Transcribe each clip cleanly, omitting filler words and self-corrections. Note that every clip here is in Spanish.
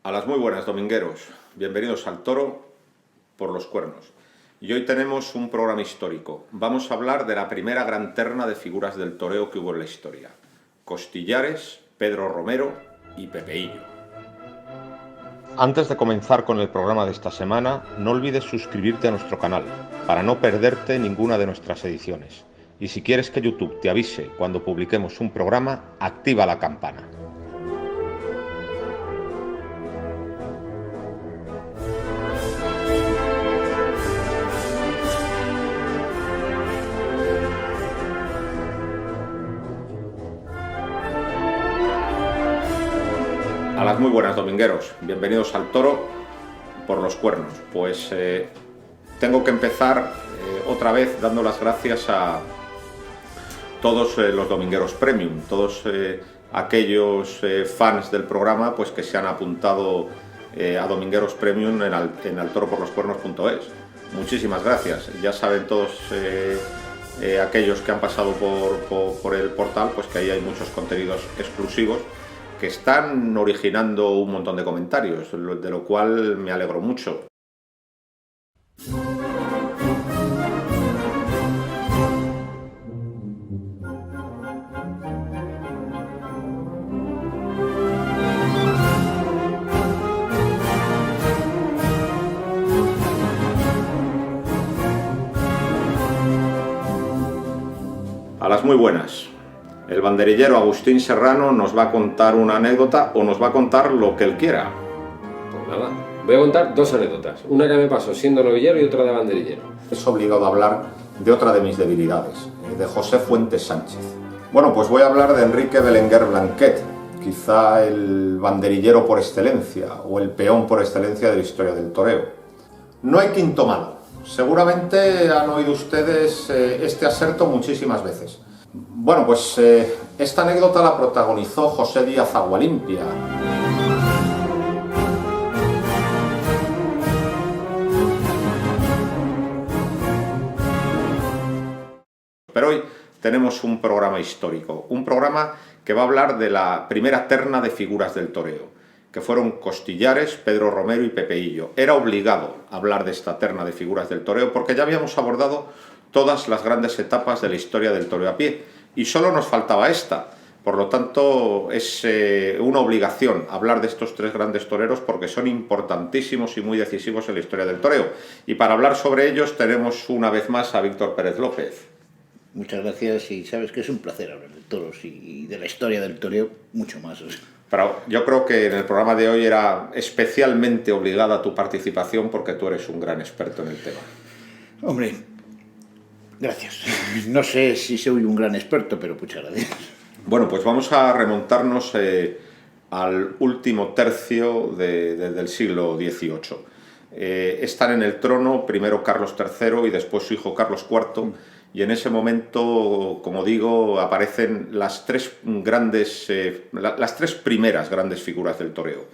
A las muy buenas, domingueros. Bienvenidos al Toro por los Cuernos. Y hoy tenemos un programa histórico. Vamos a hablar de la primera gran terna de figuras del toreo que hubo en la historia. Costillares, Pedro Romero y Pepeillo. Antes de comenzar con el programa de esta semana, no olvides suscribirte a nuestro canal para no perderte ninguna de nuestras ediciones. Y si quieres que YouTube te avise cuando publiquemos un programa, activa la campana. A las muy buenas, domingueros. Bienvenidos al Toro por los Cuernos. Pues tengo que empezar otra vez dando las gracias a todos los domingueros premium, todos aquellos fans del programa pues que se han apuntado a domingueros premium en altoroporloscuernos.es. Muchísimas gracias. Ya saben todos aquellos que han pasado por el portal pues que ahí hay muchos contenidos exclusivos que están originando un montón de comentarios, de lo cual me alegro mucho. A las muy buenas. El banderillero Agustín Serrano nos va a contar una anécdota o nos va a contar lo que él quiera. Pues nada, voy a contar dos anécdotas. Una que me pasó siendo novillero y otra de banderillero. Es obligado a hablar de otra de mis debilidades, de José Fuentes Sánchez. Bueno, pues voy a hablar de Enrique Belenguer Blanquet, quizá el banderillero por excelencia o el peón por excelencia de la historia del toreo. No hay quinto malo. Seguramente han oído ustedes este aserto muchísimas veces. Bueno, pues esta anécdota la protagonizó José Díaz Agualimpia. Pero hoy tenemos un programa histórico, un programa que va a hablar de la primera terna de figuras del toreo, que fueron Costillares, Pedro Romero y Pepeillo. Era obligado hablar de esta terna de figuras del toreo porque ya habíamos abordado todas las grandes etapas de la historia del toreo a pie y solo nos faltaba esta. Por lo tanto, es una obligación hablar de estos tres grandes toreros porque son importantísimos y muy decisivos en la historia del toreo. Y para hablar sobre ellos tenemos una vez más a Víctor Pérez López. Muchas gracias y sabes que es un placer hablar de toros y de la historia del toreo mucho más. Pero yo creo que en el programa de hoy era especialmente obligada tu participación porque tú eres un gran experto en el tema. Hombre, gracias. No sé si soy un gran experto, pero muchas gracias. Bueno, pues vamos a remontarnos al último tercio del siglo XVIII. Están en el trono primero Carlos III y después su hijo Carlos IV, y en ese momento, como digo, aparecen las tres primeras grandes figuras del toreo.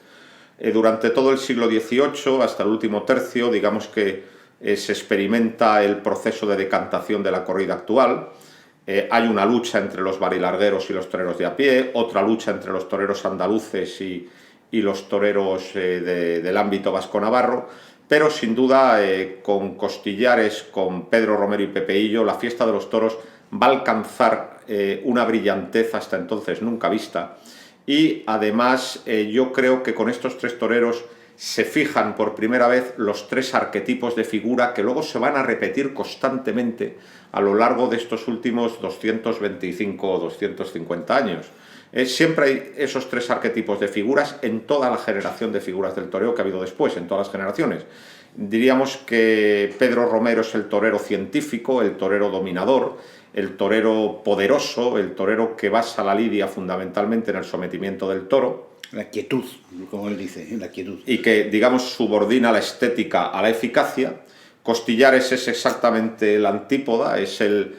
Durante todo el siglo XVIII, hasta el último tercio, digamos que se experimenta el proceso de decantación de la corrida actual. Hay una lucha entre los varilargueros y los toreros de a pie, otra lucha entre los toreros andaluces y los toreros del ámbito vasco-navarro, pero sin duda con Costillares, con Pedro Romero y Pepeillo, la fiesta de los toros va a alcanzar una brillantez hasta entonces nunca vista, y además yo creo que con estos tres toreros se fijan por primera vez los tres arquetipos de figura que luego se van a repetir constantemente a lo largo de estos últimos 225 o 250 años. Siempre hay esos tres arquetipos de figuras en toda la generación de figuras del toreo que ha habido después, en todas las generaciones. Diríamos que Pedro Romero es el torero científico, el torero dominador, el torero poderoso, el torero que basa la lidia fundamentalmente en el sometimiento del toro. La quietud, como él dice, la quietud. Y que, digamos, subordina la estética a la eficacia. Costillares es exactamente la antípoda, es el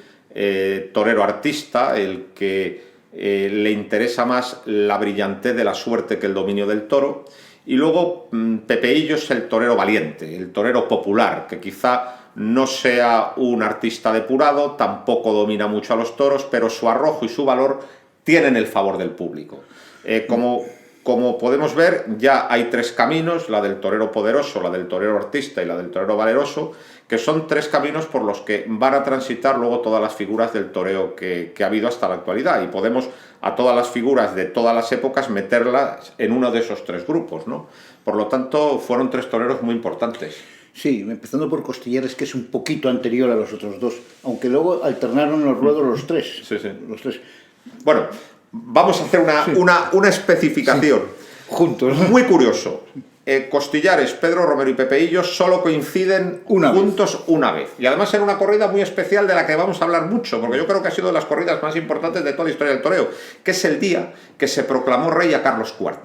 torero artista, el que le interesa más la brillantez de la suerte que el dominio del toro. Y luego Pepeillo es el torero valiente, el torero popular, que quizá no sea un artista depurado, tampoco domina mucho a los toros, pero su arrojo y su valor tienen el favor del público. Como como podemos ver, ya hay tres caminos, la del torero poderoso, la del torero artista y la del torero valeroso, que son tres caminos por los que van a transitar luego todas las figuras del toreo que ha habido hasta la actualidad, y podemos a todas las figuras de todas las épocas meterlas en uno de esos tres grupos, ¿no? Por lo tanto, fueron tres toreros muy importantes. Sí, empezando por Costillares, que es un poquito anterior a los otros dos, aunque luego alternaron los ruedos los tres. Sí, sí. Los tres. Bueno, vamos a hacer una especificación. Sí. Juntos. Muy curioso. Costillares, Pedro Romero y Pepeillo solo coinciden juntos una vez. Y además en una corrida muy especial de la que vamos a hablar mucho, porque yo creo que ha sido de las corridas más importantes de toda la historia del toreo, que es el día que se proclamó rey a Carlos IV.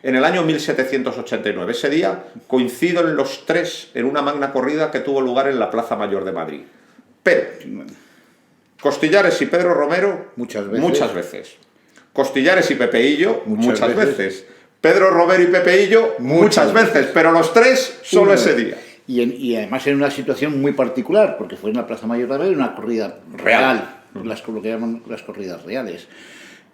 En el año 1789. Ese día coinciden los tres en una magna corrida que tuvo lugar en la Plaza Mayor de Madrid. Pero Costillares y Pedro Romero, muchas veces. Costillares y Pepeillo, muchas veces. Pedro Romero y Pepeillo, muchas veces. Pero los tres, solo ese día. Y además en una situación muy particular, porque fue en la Plaza Mayor de Madrid una corrida real, lo que llaman las corridas reales,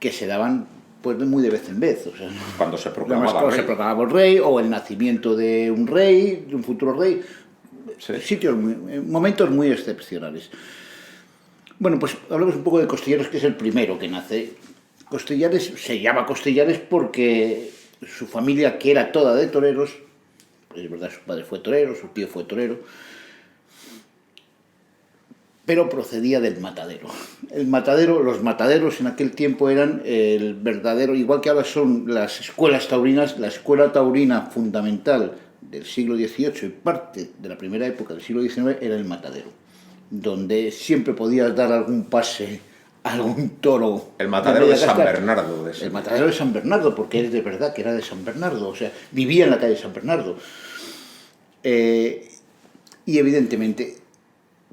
que se daban pues muy de vez en vez. O sea, cuando se proclamaba rey. Se proclamaba el rey, o el nacimiento de un rey, de un futuro rey. Sí. Momentos muy excepcionales. Bueno, pues hablemos un poco de Costillares, que es el primero que nace. Costillares se llama Costillares porque su familia, que era toda de toreros, es verdad, su padre fue torero, su tío fue torero, pero procedía del matadero. Los mataderos en aquel tiempo eran el verdadero, igual que ahora son las escuelas taurinas, la escuela taurina fundamental del siglo XVIII y parte de la primera época del siglo XIX era el matadero, donde siempre podías dar algún pase a algún toro. El matadero de San Bernardo. El matadero de San Bernardo, porque es de verdad que era de San Bernardo, o sea, vivía en la calle San Bernardo. Y evidentemente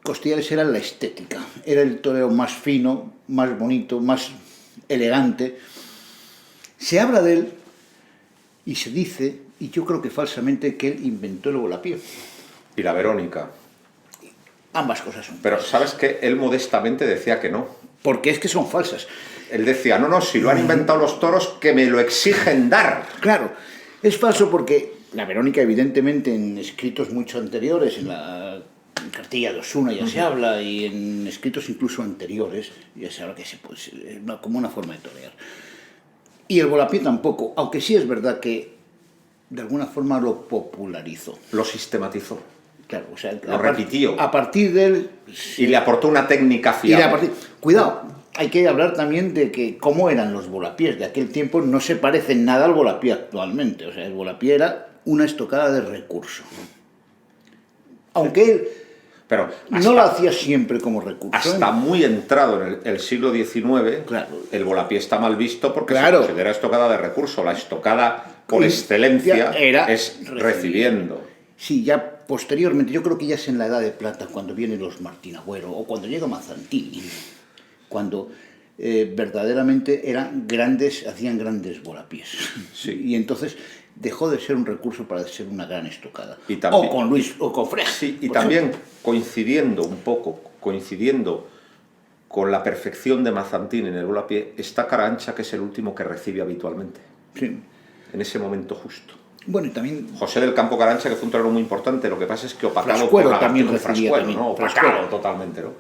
Costillares era la estética, era el toreo más fino, más bonito, más elegante. Se habla de él y se dice, y yo creo que falsamente, que él inventó el volapié. Y la Verónica. Ambas cosas son. Pero sabes que él modestamente decía que no. Porque es que son falsas. Él decía, no, si lo han inventado los toros, que me lo exigen dar. Claro, es falso porque la Verónica, evidentemente, en escritos mucho anteriores, en la cartilla de Osuna ya se habla, y en escritos incluso anteriores ya se habla que como una forma de torear. Y el volapié tampoco, aunque sí es verdad que de alguna forma lo popularizó. Lo sistematizó. Claro, o sea, lo repitió. A partir de él... Y le aportó una técnica fiable. Cuidado, hay que hablar también de que cómo eran los volapiés de aquel tiempo. No se parece en nada al volapié actualmente. O sea, el volapié era una estocada de recurso. Aunque él no lo hacía siempre como recurso. Hasta muy entrado en el siglo XIX, claro, el volapié está mal visto porque se considera estocada de recurso. La estocada por excelencia es recibiendo. Sí, ya posteriormente, yo creo que ya es en la Edad de Plata, cuando vienen los Martín Agüero, o cuando llega Mazzantini, cuando verdaderamente hacían grandes volapiés. Sí. Y entonces dejó de ser un recurso para ser una gran estocada. Y también, o con Luis, o con Freja. Sí, y también coincidiendo con la perfección de Mazzantini en el volapié, está Cara Ancha, que es el último que recibe habitualmente. Sí. En ese momento justo. Bueno, y también José del Campo Cara Ancha, que fue un torero muy importante, lo que pasa es que opacado Frascuelo por la también recibía Frascuelo, ¿no? Opacado totalmente, ¿no?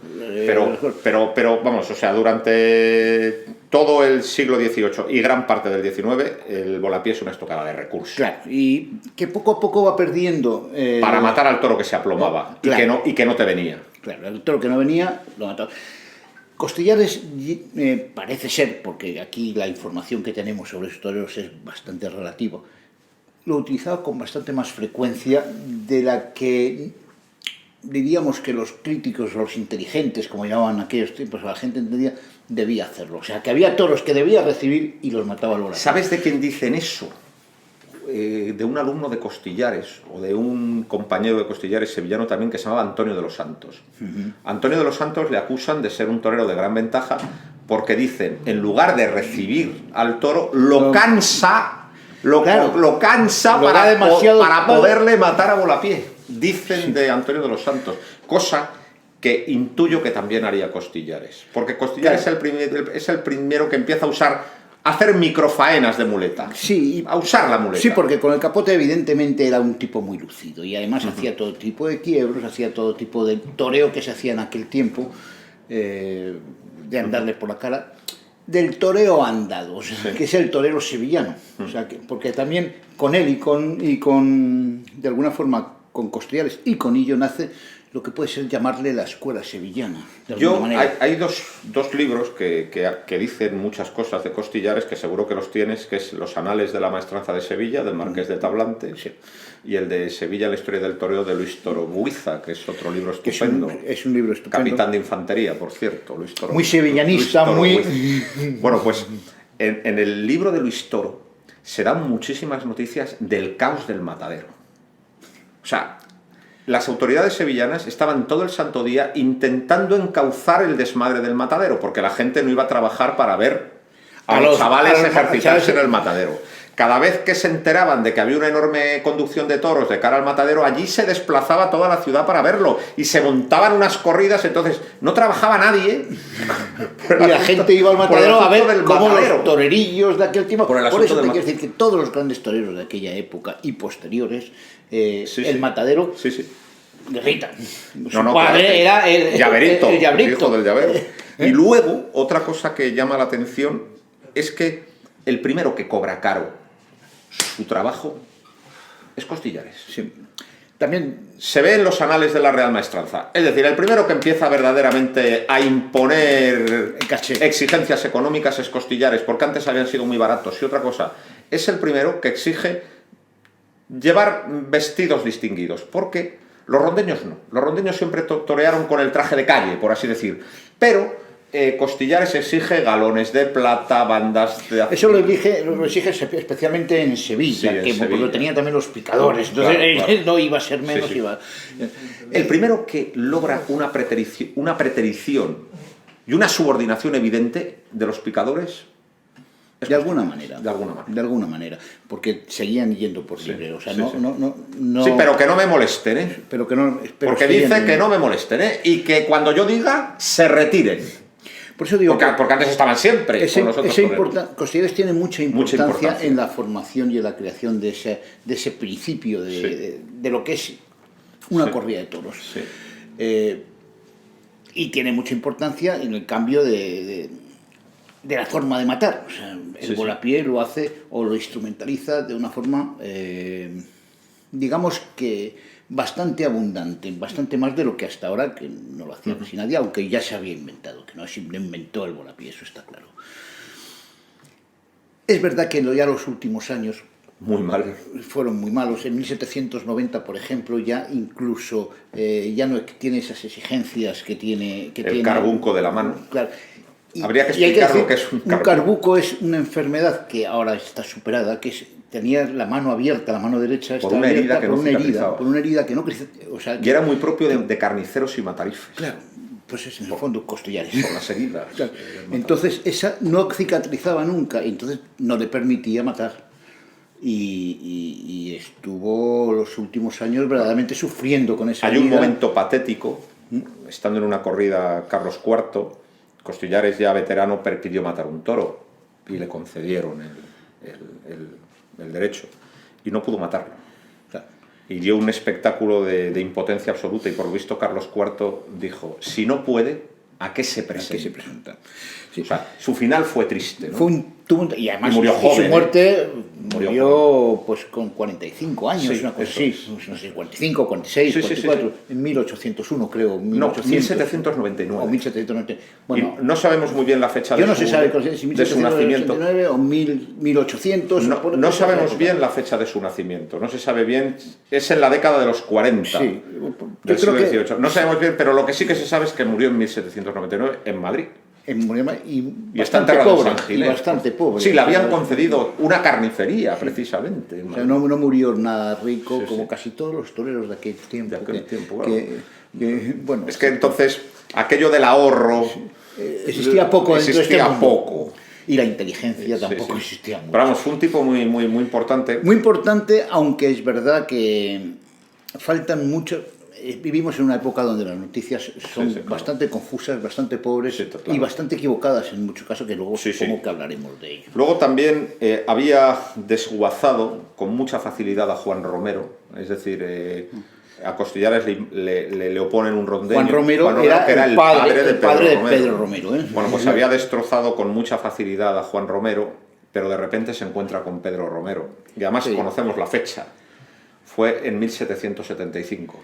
Pero vamos, o sea, durante todo el siglo XVIII y gran parte del XIX, el volapié es una estocada de recursos. Claro, y que poco a poco va perdiendo... para matar al toro que se aplomaba, claro, y que no te venía. Claro, el toro que no venía lo mataba. Costillares parece ser, porque aquí la información que tenemos sobre estos toreros es bastante relativo, lo utilizaba con bastante más frecuencia de la que diríamos que los críticos, los inteligentes, como llamaban aquellos tiempos, la gente entendía, debía hacerlo. O sea, que había toros que debía recibir y los mataba al volapié. ¿Sabes de quién dicen eso? De un alumno de Costillares, o de un compañero de Costillares sevillano también, que se llamaba Antonio de los Santos. Antonio de los Santos le acusan de ser un torero de gran ventaja porque dicen, en lugar de recibir al toro, lo cansa para poderle matar a volapié. Dicen de Antonio de los Santos, cosa que intuyo que también haría Costillares, porque Costillares es el primero que empieza a usar hacer microfaenas de muleta. Sí, a usar la muleta. Sí, porque con el Capote evidentemente era un tipo muy lúcido y además hacía todo tipo de quiebros, hacía todo tipo de toreo que se hacía en aquel tiempo, de andarle por la cara, del toreo andado, o sea, que es el torero sevillano. O sea, porque también con él y con de alguna forma con Costillares y con Hillo nace lo que puede ser llamarle la escuela sevillana. Hay dos libros que dicen muchas cosas de Costillares, que seguro que los tienes, que es Los Anales de la Maestranza de Sevilla, del Marqués de Tablante, y el de Sevilla, la historia del toreo, de Luis Toro Buiza, que es otro libro estupendo. Es un libro estupendo. Capitán de infantería, por cierto, Luis Toro. Muy sevillanista, muy... Bueno, pues en el libro de Luis Toro se dan muchísimas noticias del caos del matadero. O sea, las autoridades sevillanas estaban todo el santo día intentando encauzar el desmadre del matadero, porque la gente no iba a trabajar para ver a los chavales ejercitarse en el matadero. Cada vez que se enteraban de que había una enorme conducción de toros de cara al matadero, allí se desplazaba toda la ciudad para verlo y se montaban unas corridas, entonces no trabajaba nadie. Y la gente iba al matadero a ver cómo los torerillos de aquel tiempo. Por eso te quiero decir que todos los grandes toreros de aquella época y posteriores, el matadero... Guerrita. Su padre era el Llaverito, el hijo del llavero. Y luego, otra cosa que llama la atención es que el primero que cobra caro su trabajo es Costillares. Sí. También se ve en los anales de la Real Maestranza. Es decir, el primero que empieza verdaderamente a imponer exigencias económicas es Costillares, porque antes habían sido muy baratos. Y otra cosa, es el primero que exige llevar vestidos distinguidos, porque los rondeños no. Los rondeños siempre torearon con el traje de calle, por así decir. Pero Costillares exige galones de plata, bandas de... Eso lo exige especialmente en Sevilla, sí, que Sevilla. Lo tenían también los picadores. Entonces claro. No iba a ser menos. Sí. Iba... El primero que logra una preterición y una subordinación evidente de los picadores... De alguna manera. De alguna manera. De alguna manera. Porque seguían yendo por libre. O sea, no... Sí, pero que no me molesten, ¿eh? Pero que no, porque dice que no me molesten, ¿eh? Y que cuando yo diga, se retiren. Por eso digo... Porque antes estaban siempre con nosotros. Costillares tiene mucha importancia en la formación y en la creación de ese principio de lo que es una corrida de toros. Sí. Y tiene mucha importancia en el cambio de la forma de matar. O sea, el volapié lo hace o lo instrumentaliza de una forma, digamos que bastante abundante, bastante más de lo que hasta ahora, que no lo hacía casi nadie, aunque ya se había inventado, que no se inventó el volapié, eso está claro. Es verdad que ya los últimos años muy mal. Fueron muy malos. En 1790, por ejemplo, ya incluso ya no tiene esas exigencias que tiene... el carbunco de la mano. Claro. Habría que explicar lo que es un carbuco. Un carbuco es una enfermedad que ahora está superada, que tenía la mano abierta, la mano derecha por una herida que no cicatrizaba. Por una herida que no crecía. O sea, y era muy propio de carniceros y matarifes. Claro, pues es en el fondo Costillares. Por las heridas. Claro. Entonces, esa no cicatrizaba nunca, entonces no le permitía matar. Y estuvo los últimos años verdaderamente sufriendo con esa herida. Hay un momento patético, estando en una corrida Carlos IV, Costillares, ya veterano, pidió matar un toro y le concedieron el derecho y no pudo matarlo. Claro. Y dio un espectáculo de impotencia absoluta y por lo visto Carlos IV dijo, si no puede, ¿a qué se presenta? ¿A qué se presenta? Sí. O sea, su final fue triste, ¿no? Y además murió joven, su muerte murió pues con 45 años, una cosa así, no sé, 45, 46, 44, en 1801 creo. 1799. O 1799. Bueno, y no sabemos muy bien la fecha de su nacimiento. O 1800. No sabemos bien la fecha de su nacimiento, no se sabe bien, es en la década de los 40 del siglo XVIII. No sabemos bien, pero lo que sí que se sabe es que murió en 1799 en Madrid. Y está enterrado en San Ginés. Bastante pobre. Sí, le habían concedido una carnicería, precisamente. O sea, no murió nada rico, como casi todos los toreros de aquel tiempo. Bueno, es que entonces, aquello del ahorro... existía poco. Poco. Y la inteligencia tampoco existía mucho. Pero vamos, fue un tipo muy importante. Muy importante, aunque es verdad que faltan mucho... vivimos en una época donde las noticias son claro. bastante confusas, bastante pobres total. y bastante equivocadas en muchos casos, que luego Sí, supongo sí. que hablaremos de ello. Luego también había desguazado con mucha facilidad a Juan Romero, es decir, a Costillares le oponen un rondeño. Juan Romero que era el padre de Pedro Pedro Romero. Bueno, pues había destrozado con mucha facilidad a Juan Romero, pero de repente se encuentra con Pedro Romero. Y además Sí. conocemos la fecha. Fue en 1775.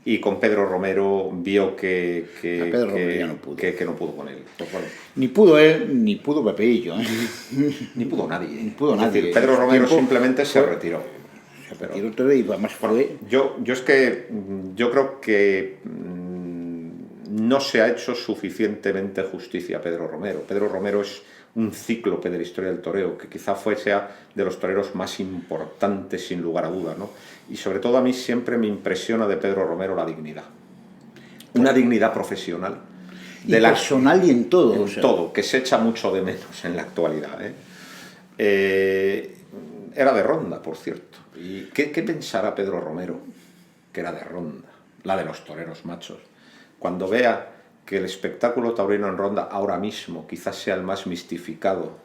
Y con Pedro Romero vio que Pedro Romero ya no pudo. que no pudo con él. Pues bueno, Ni pudo él, ni pudo Pepeillo. ni pudo nadie. Ni pudo Es nadie. decir, Pedro Romero Tiempo simplemente se fue- retiró. Y el otro día, y además fue... Yo creo que no se ha hecho suficientemente justicia a Pedro Romero. Pedro Romero es un cíclope de la historia del toreo, que quizá sea de los toreros más importantes sin lugar a duda, ¿no? Y sobre todo a mí siempre me impresiona de Pedro Romero la dignidad. Una dignidad profesional. Y personal y en todo. En o sea. todo, que se echa mucho de menos en la actualidad. Era de Ronda, por cierto. ¿Y qué pensará Pedro Romero? Que era de Ronda, la de los toreros machos. Cuando vea que el espectáculo taurino en Ronda ahora mismo quizás sea el más mistificado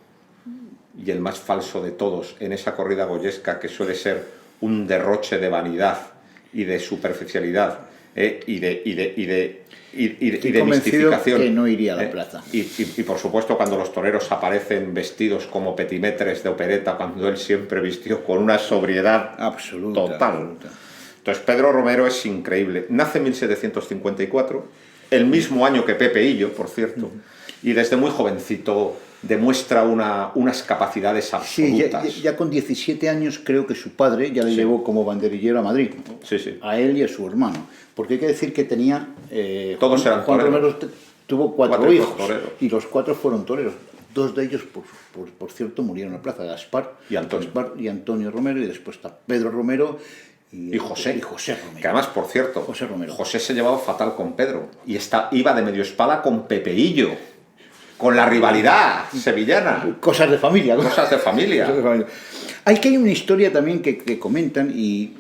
y el más falso de todos en esa corrida goyesca que suele ser un derroche de vanidad y de superficialidad y de convencido mistificación. que no iría a la plaza. Y por supuesto cuando los toreros aparecen vestidos como petimetres de opereta, cuando él siempre vistió con una sobriedad Absoluta. total. Absoluta. Entonces Pedro Romero es increíble. Nace en 1754, el mismo año que Pepe Illo, por cierto, y desde muy jovencito demuestra unas capacidades Sí, absolutas. ya con 17 años creo que su padre ya le Sí. llevó como banderillero a Madrid. Sí, sí. A él y a su hermano. Porque hay que decir que tenía... Todos eran Juan toreros. Romero tuvo cuatro Cuatro hijos. toreros. Y los 4 fueron toreros. 2 de ellos, por cierto, murieron en la plaza. Gaspar Y Antonio. Gaspar y Antonio Romero. Y después está Pedro Romero Y José. Y José Romero. Que además, por cierto, José Romero. José se llevaba fatal con Pedro. Y iba de medio espada con Pepeillo. Con la rivalidad sevillana. Cosas de familia. Cosas de familia. Cosas de familia. Hay una historia también que comentan y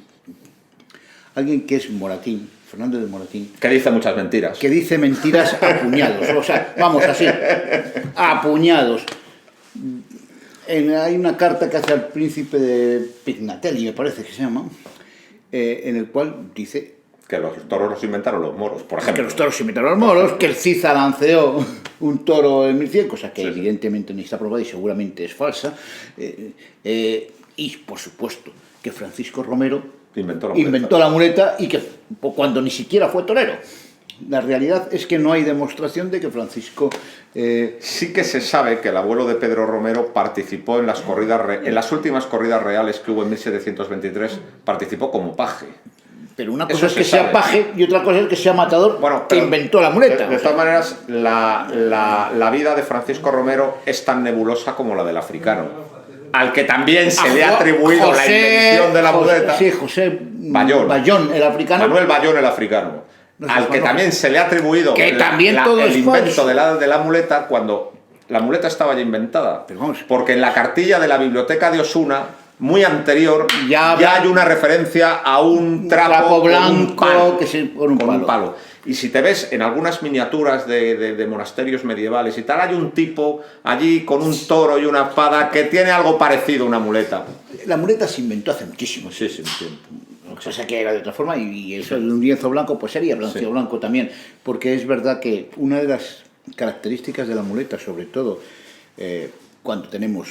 alguien que es Moratín, Fernando de Moratín, Que dice muchas mentiras. que dice mentiras a puñados. O sea, vamos así, a puñados. Hay una carta que hace al príncipe de Pignatelli, me parece que se llama, en el cual dice Que los toros los inventaron los moros, por que ejemplo. los toros se inventaron los moros, que el Ciza lanceó un toro en 1100, cosa que Sí, sí. evidentemente no está probada y seguramente es falsa. Y, por supuesto, que Francisco Romero Inventó la muleta y que cuando ni siquiera fue torero. La realidad es que no hay demostración de que Francisco... Sí que se sabe que el abuelo de Pedro Romero participó en las últimas corridas reales que hubo en 1723, participó como paje. pero una Eso cosa es se que sea sabe. paje y otra cosa es que sea matador, Bueno, que pero inventó la muleta. De todas maneras, la vida de Francisco Romero es tan nebulosa como la del africano, al que también se le ha atribuido la invención de la muleta. Sí, José Bayón. el africano. Manuel Bayón, el africano. No sé, Al que Manuel. también se le ha atribuido Que también todo el es invento falso. de la muleta, cuando la muleta estaba ya inventada. Pero vamos. Porque en la cartilla de la biblioteca de Osuna, muy anterior, Ya hay una referencia a un trapo trapo con un blanco palo, que se con un palo. Y si te ves en algunas miniaturas de monasterios medievales y tal, hay un tipo allí con un toro y una espada que tiene algo parecido a una muleta. La muleta se inventó hace muchísimo. Muchísimo tiempo. O sea, que era de otra forma y eso de un lienzo blanco pues sería blanco, Sí. blanco también, porque es verdad que una de las características de la muleta, sobre todo cuando tenemos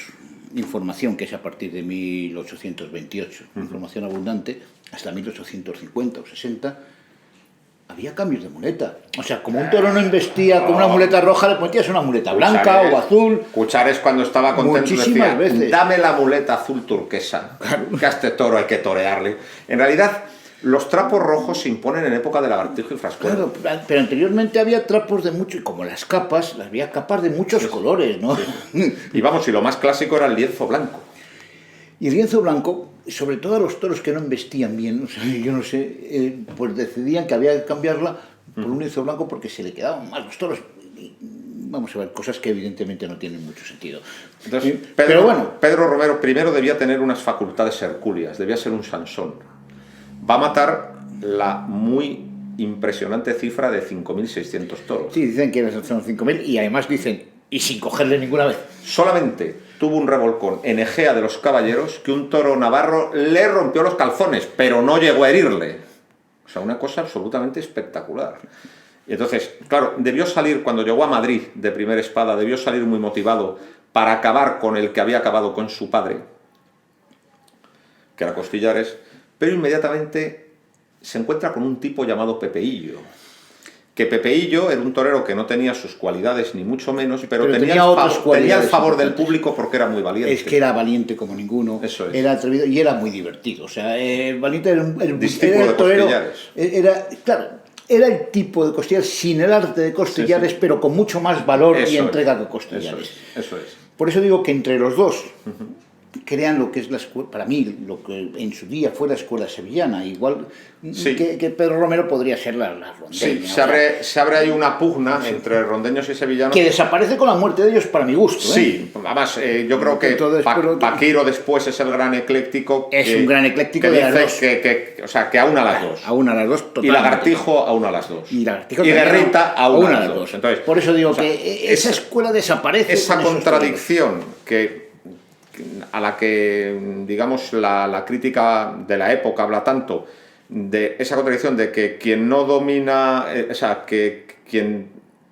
información que es a partir de 1828, información abundante, hasta 1850 o 60, había cambios de muleta. O sea, como un toro no investía con una muleta roja, le ponías una muleta blanca o azul. Cuchares, cuando estaba contento, Muchísimas decía, veces. dame la muleta azul turquesa, que a este toro hay que torearle. En realidad, los trapos rojos se imponen en época de Lagartijo y Frascuelo. Claro, pero anteriormente había trapos de mucho, y como las capas, había capas de muchos colores, ¿no? Y vamos, y lo más clásico era el lienzo blanco. Y el lienzo blanco, sobre todo a los toros que no investían bien, o sea, yo no sé, pues decidían que había que cambiarla por un lienzo blanco porque se le quedaban mal los toros. Y vamos a ver, cosas que evidentemente no tienen mucho sentido. Entonces, Pero bueno, Pedro Romero primero debía tener unas facultades hercúleas, debía ser un Sansón. Va a matar la muy impresionante cifra de 5.600 toros. Sí, dicen que son 5.000 y además dicen, y sin cogerle ninguna vez. Solamente tuvo un revolcón en Egea de los Caballeros que un toro navarro le rompió los calzones, pero no llegó a herirle. O sea, una cosa absolutamente espectacular. Y entonces, claro, debió salir, cuando llegó a Madrid de primera espada, debió salir muy motivado para acabar con el que había acabado con su padre, que era Costillares, pero inmediatamente se encuentra con un tipo llamado Pepeillo. Que Pepeillo era un torero que no tenía sus cualidades ni mucho menos, pero tenía el favor del público porque era muy valiente. Es que era valiente como ninguno, Eso es. Era atrevido y era muy divertido. O sea, Valiente era un discípulo de torero, Costillares. claro, era el tipo de Costillares sin el arte de Costillares, sí. Pero con mucho más valor y entrega que Costillares. Eso es. Por eso digo que entre los dos crean lo que es la escuela, para mí, lo que en su día fue la escuela sevillana, igual sí. que Pedro Romero podría ser la rondeña. Sí, se abre ahí una pugna entre rondeños y sevillanos. Que desaparece con la muerte de ellos para mi gusto. Sí, además yo creo que Paquiro después es el gran ecléctico. Es un gran ecléctico que de las dice dos. O sea, que aúna las dos. Aúna las dos totalmente. Y Lagartijo aúna las dos. Y Guerrita aúna las dos. Entonces, por eso digo que esa escuela desaparece. Esa contradicción a la que, digamos, la crítica de la época habla tanto, de esa contradicción de que quien no domina, o sea, que quien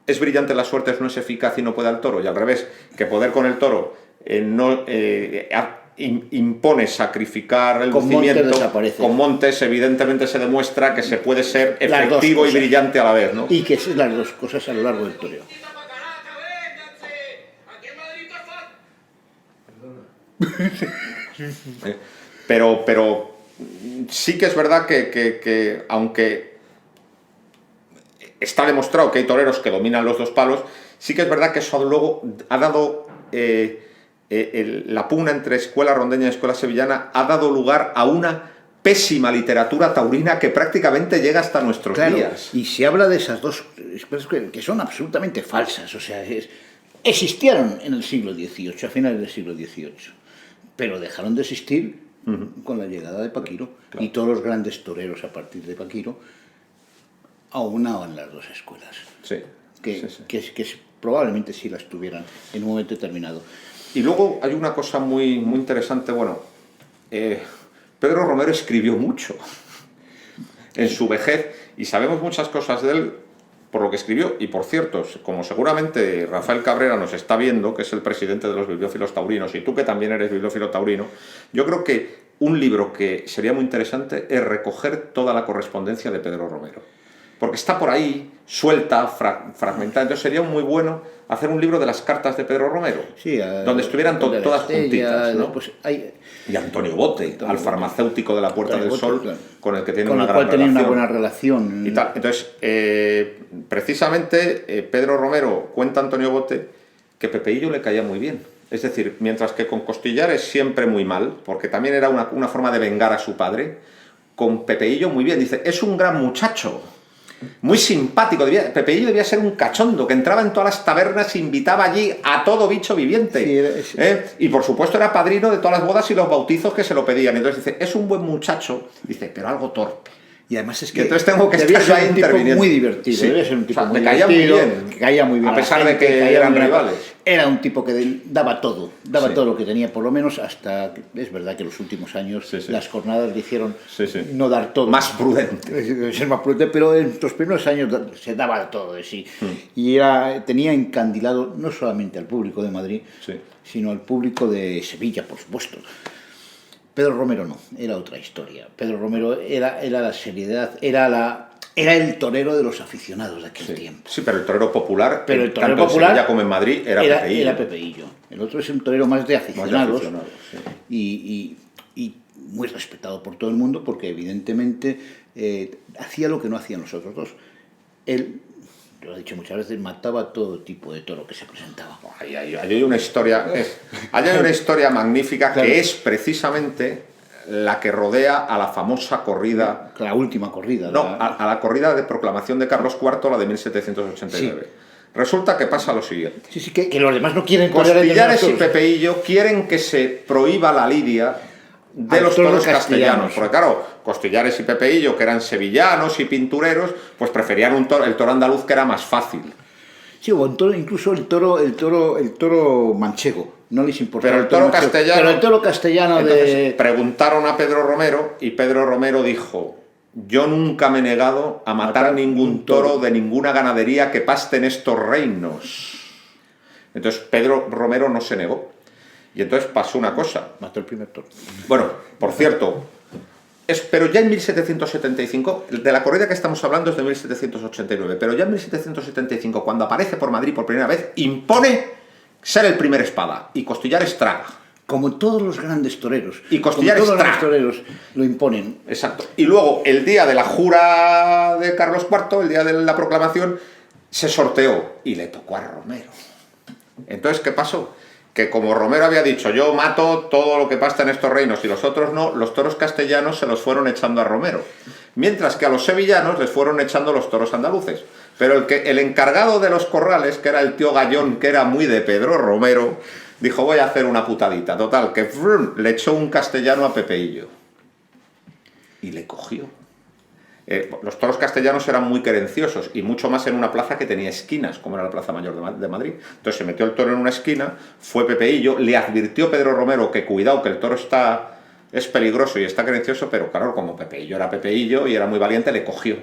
es brillante en las suertes no es eficaz y no puede al toro, y al revés, que poder con el toro impone sacrificar el lucimiento. Con Montes evidentemente se demuestra que se puede ser efectivo y brillante a la vez, ¿no? Y que es las dos cosas a lo largo del toreo. Pero sí que es verdad que aunque está demostrado que hay toreros que dominan los dos palos, sí que es verdad que eso luego ha dado la pugna entre escuela rondeña y escuela sevillana ha dado lugar a una pésima literatura taurina que prácticamente llega hasta nuestros días. Y se habla de esas dos escuelas que son absolutamente falsas, o sea, existieron en el siglo XVIII, a finales del siglo XVIII, pero dejaron de existir con la llegada de Paquiro, y todos los grandes toreros a partir de Paquiro aunaban las dos escuelas, que probablemente sí las tuvieran en un momento determinado. Y luego hay una cosa muy, muy interesante, Pedro Romero escribió mucho en su vejez, y sabemos muchas cosas de él por lo que escribió, y por cierto, como seguramente Rafael Cabrera nos está viendo, que es el presidente de los bibliófilos taurinos, y tú que también eres bibliófilo taurino, yo creo que un libro que sería muy interesante es recoger toda la correspondencia de Pedro Romero, porque está por ahí, suelta, fragmentada. Entonces sería muy bueno hacer un libro de las cartas de Pedro Romero, donde estuvieran todas juntitas, ¿no? Pues y Antonio Bote, al farmacéutico de la Puerta del Sol, claro, con el que tiene una buena relación. Y tal. Entonces, precisamente, Pedro Romero cuenta a Antonio Bote que Pepeillo le caía muy bien. Es decir, mientras que con Costillares siempre muy mal, porque también era una forma de vengar a su padre, con Pepeillo muy bien. Dice, es un gran muchacho, muy simpático. Pepeillo debía ser un cachondo que entraba en todas las tabernas e invitaba allí a todo bicho viviente. Sí, y por supuesto era padrino de todas las bodas y los bautizos que se lo pedían. Entonces dice, es un buen muchacho, dice, pero algo torpe. Y además es que entonces tengo que estar ahí interviniendo. Muy divertido, sí. Debe ser un tipo muy divertido. Que caía muy bien. A pesar de que eran rivales. Era un tipo que daba todo todo lo que tenía, por lo menos hasta, es verdad que en los últimos años las jornadas le hicieron no dar todo. Más prudente. Ser más prudente, pero en los primeros años se daba todo de sí. Y tenía encandilado no solamente al público de Madrid, sino al público de Sevilla, por supuesto. Pedro Romero no, era otra historia. Pedro Romero era la seriedad, era el torero de los aficionados de aquel tiempo. Sí, pero el torero popular, tanto en Sevilla como en Madrid, era Pepeillo. El otro es un torero más de aficionados, y muy respetado por todo el mundo, porque evidentemente hacía lo que no hacían los otros dos. Él, yo lo he dicho muchas veces, mataba todo tipo de toro que se presentaba. Hay una historia magnífica, claro, que es precisamente la que rodea a la famosa corrida... La última corrida. No, a la corrida de proclamación de Carlos IV, la de 1789. Sí. Resulta que pasa lo siguiente. Sí, que los demás no quieren... Costillares y Pepeillo quieren que se prohíba la lidia de los toros castellanos. Porque claro, Costillares y Pepeillo, que eran sevillanos y pintureros, pues preferían el toro andaluz, que era más fácil. Sí, o incluso el toro manchego, no les importaba. Pero el toro manchego, castellano... Pero el toro castellano entonces, preguntaron a Pedro Romero, y Pedro Romero dijo: yo nunca me he negado a matar ningún toro de ninguna ganadería que paste en estos reinos. Entonces Pedro Romero no se negó. Y entonces pasó una cosa. Mató el primer toro. Bueno, por cierto, pero ya en 1775, de la corrida que estamos hablando es de 1789, pero ya en 1775, cuando aparece por Madrid por primera vez, impone ser el primer espada, y Costillares traga. Como todos los grandes toreros. Y Costillares como todos los traga. grandes toreros lo imponen. Exacto. Y luego, el día de la jura de Carlos IV, el día de la proclamación, se sorteó y le tocó a Romero. Entonces, ¿qué pasó? Que como Romero había dicho: yo mato todo lo que pasta en estos reinos y los otros no, los toros castellanos se los fueron echando a Romero. Mientras que a los sevillanos les fueron echando los toros andaluces. Pero el encargado de los corrales, que era el tío Gallón, que era muy de Pedro Romero, dijo: voy a hacer una putadita. Total, que le echó un castellano a Pepeillo. Y le cogió. Los toros castellanos eran muy querenciosos, y mucho más en una plaza que tenía esquinas, como era la Plaza Mayor de Madrid. Entonces se metió el toro en una esquina, fue Pepeillo, le advirtió Pedro Romero que cuidado, que el toro es peligroso y está querencioso, pero claro, como Pepeillo era Pepeillo y era muy valiente, le cogió.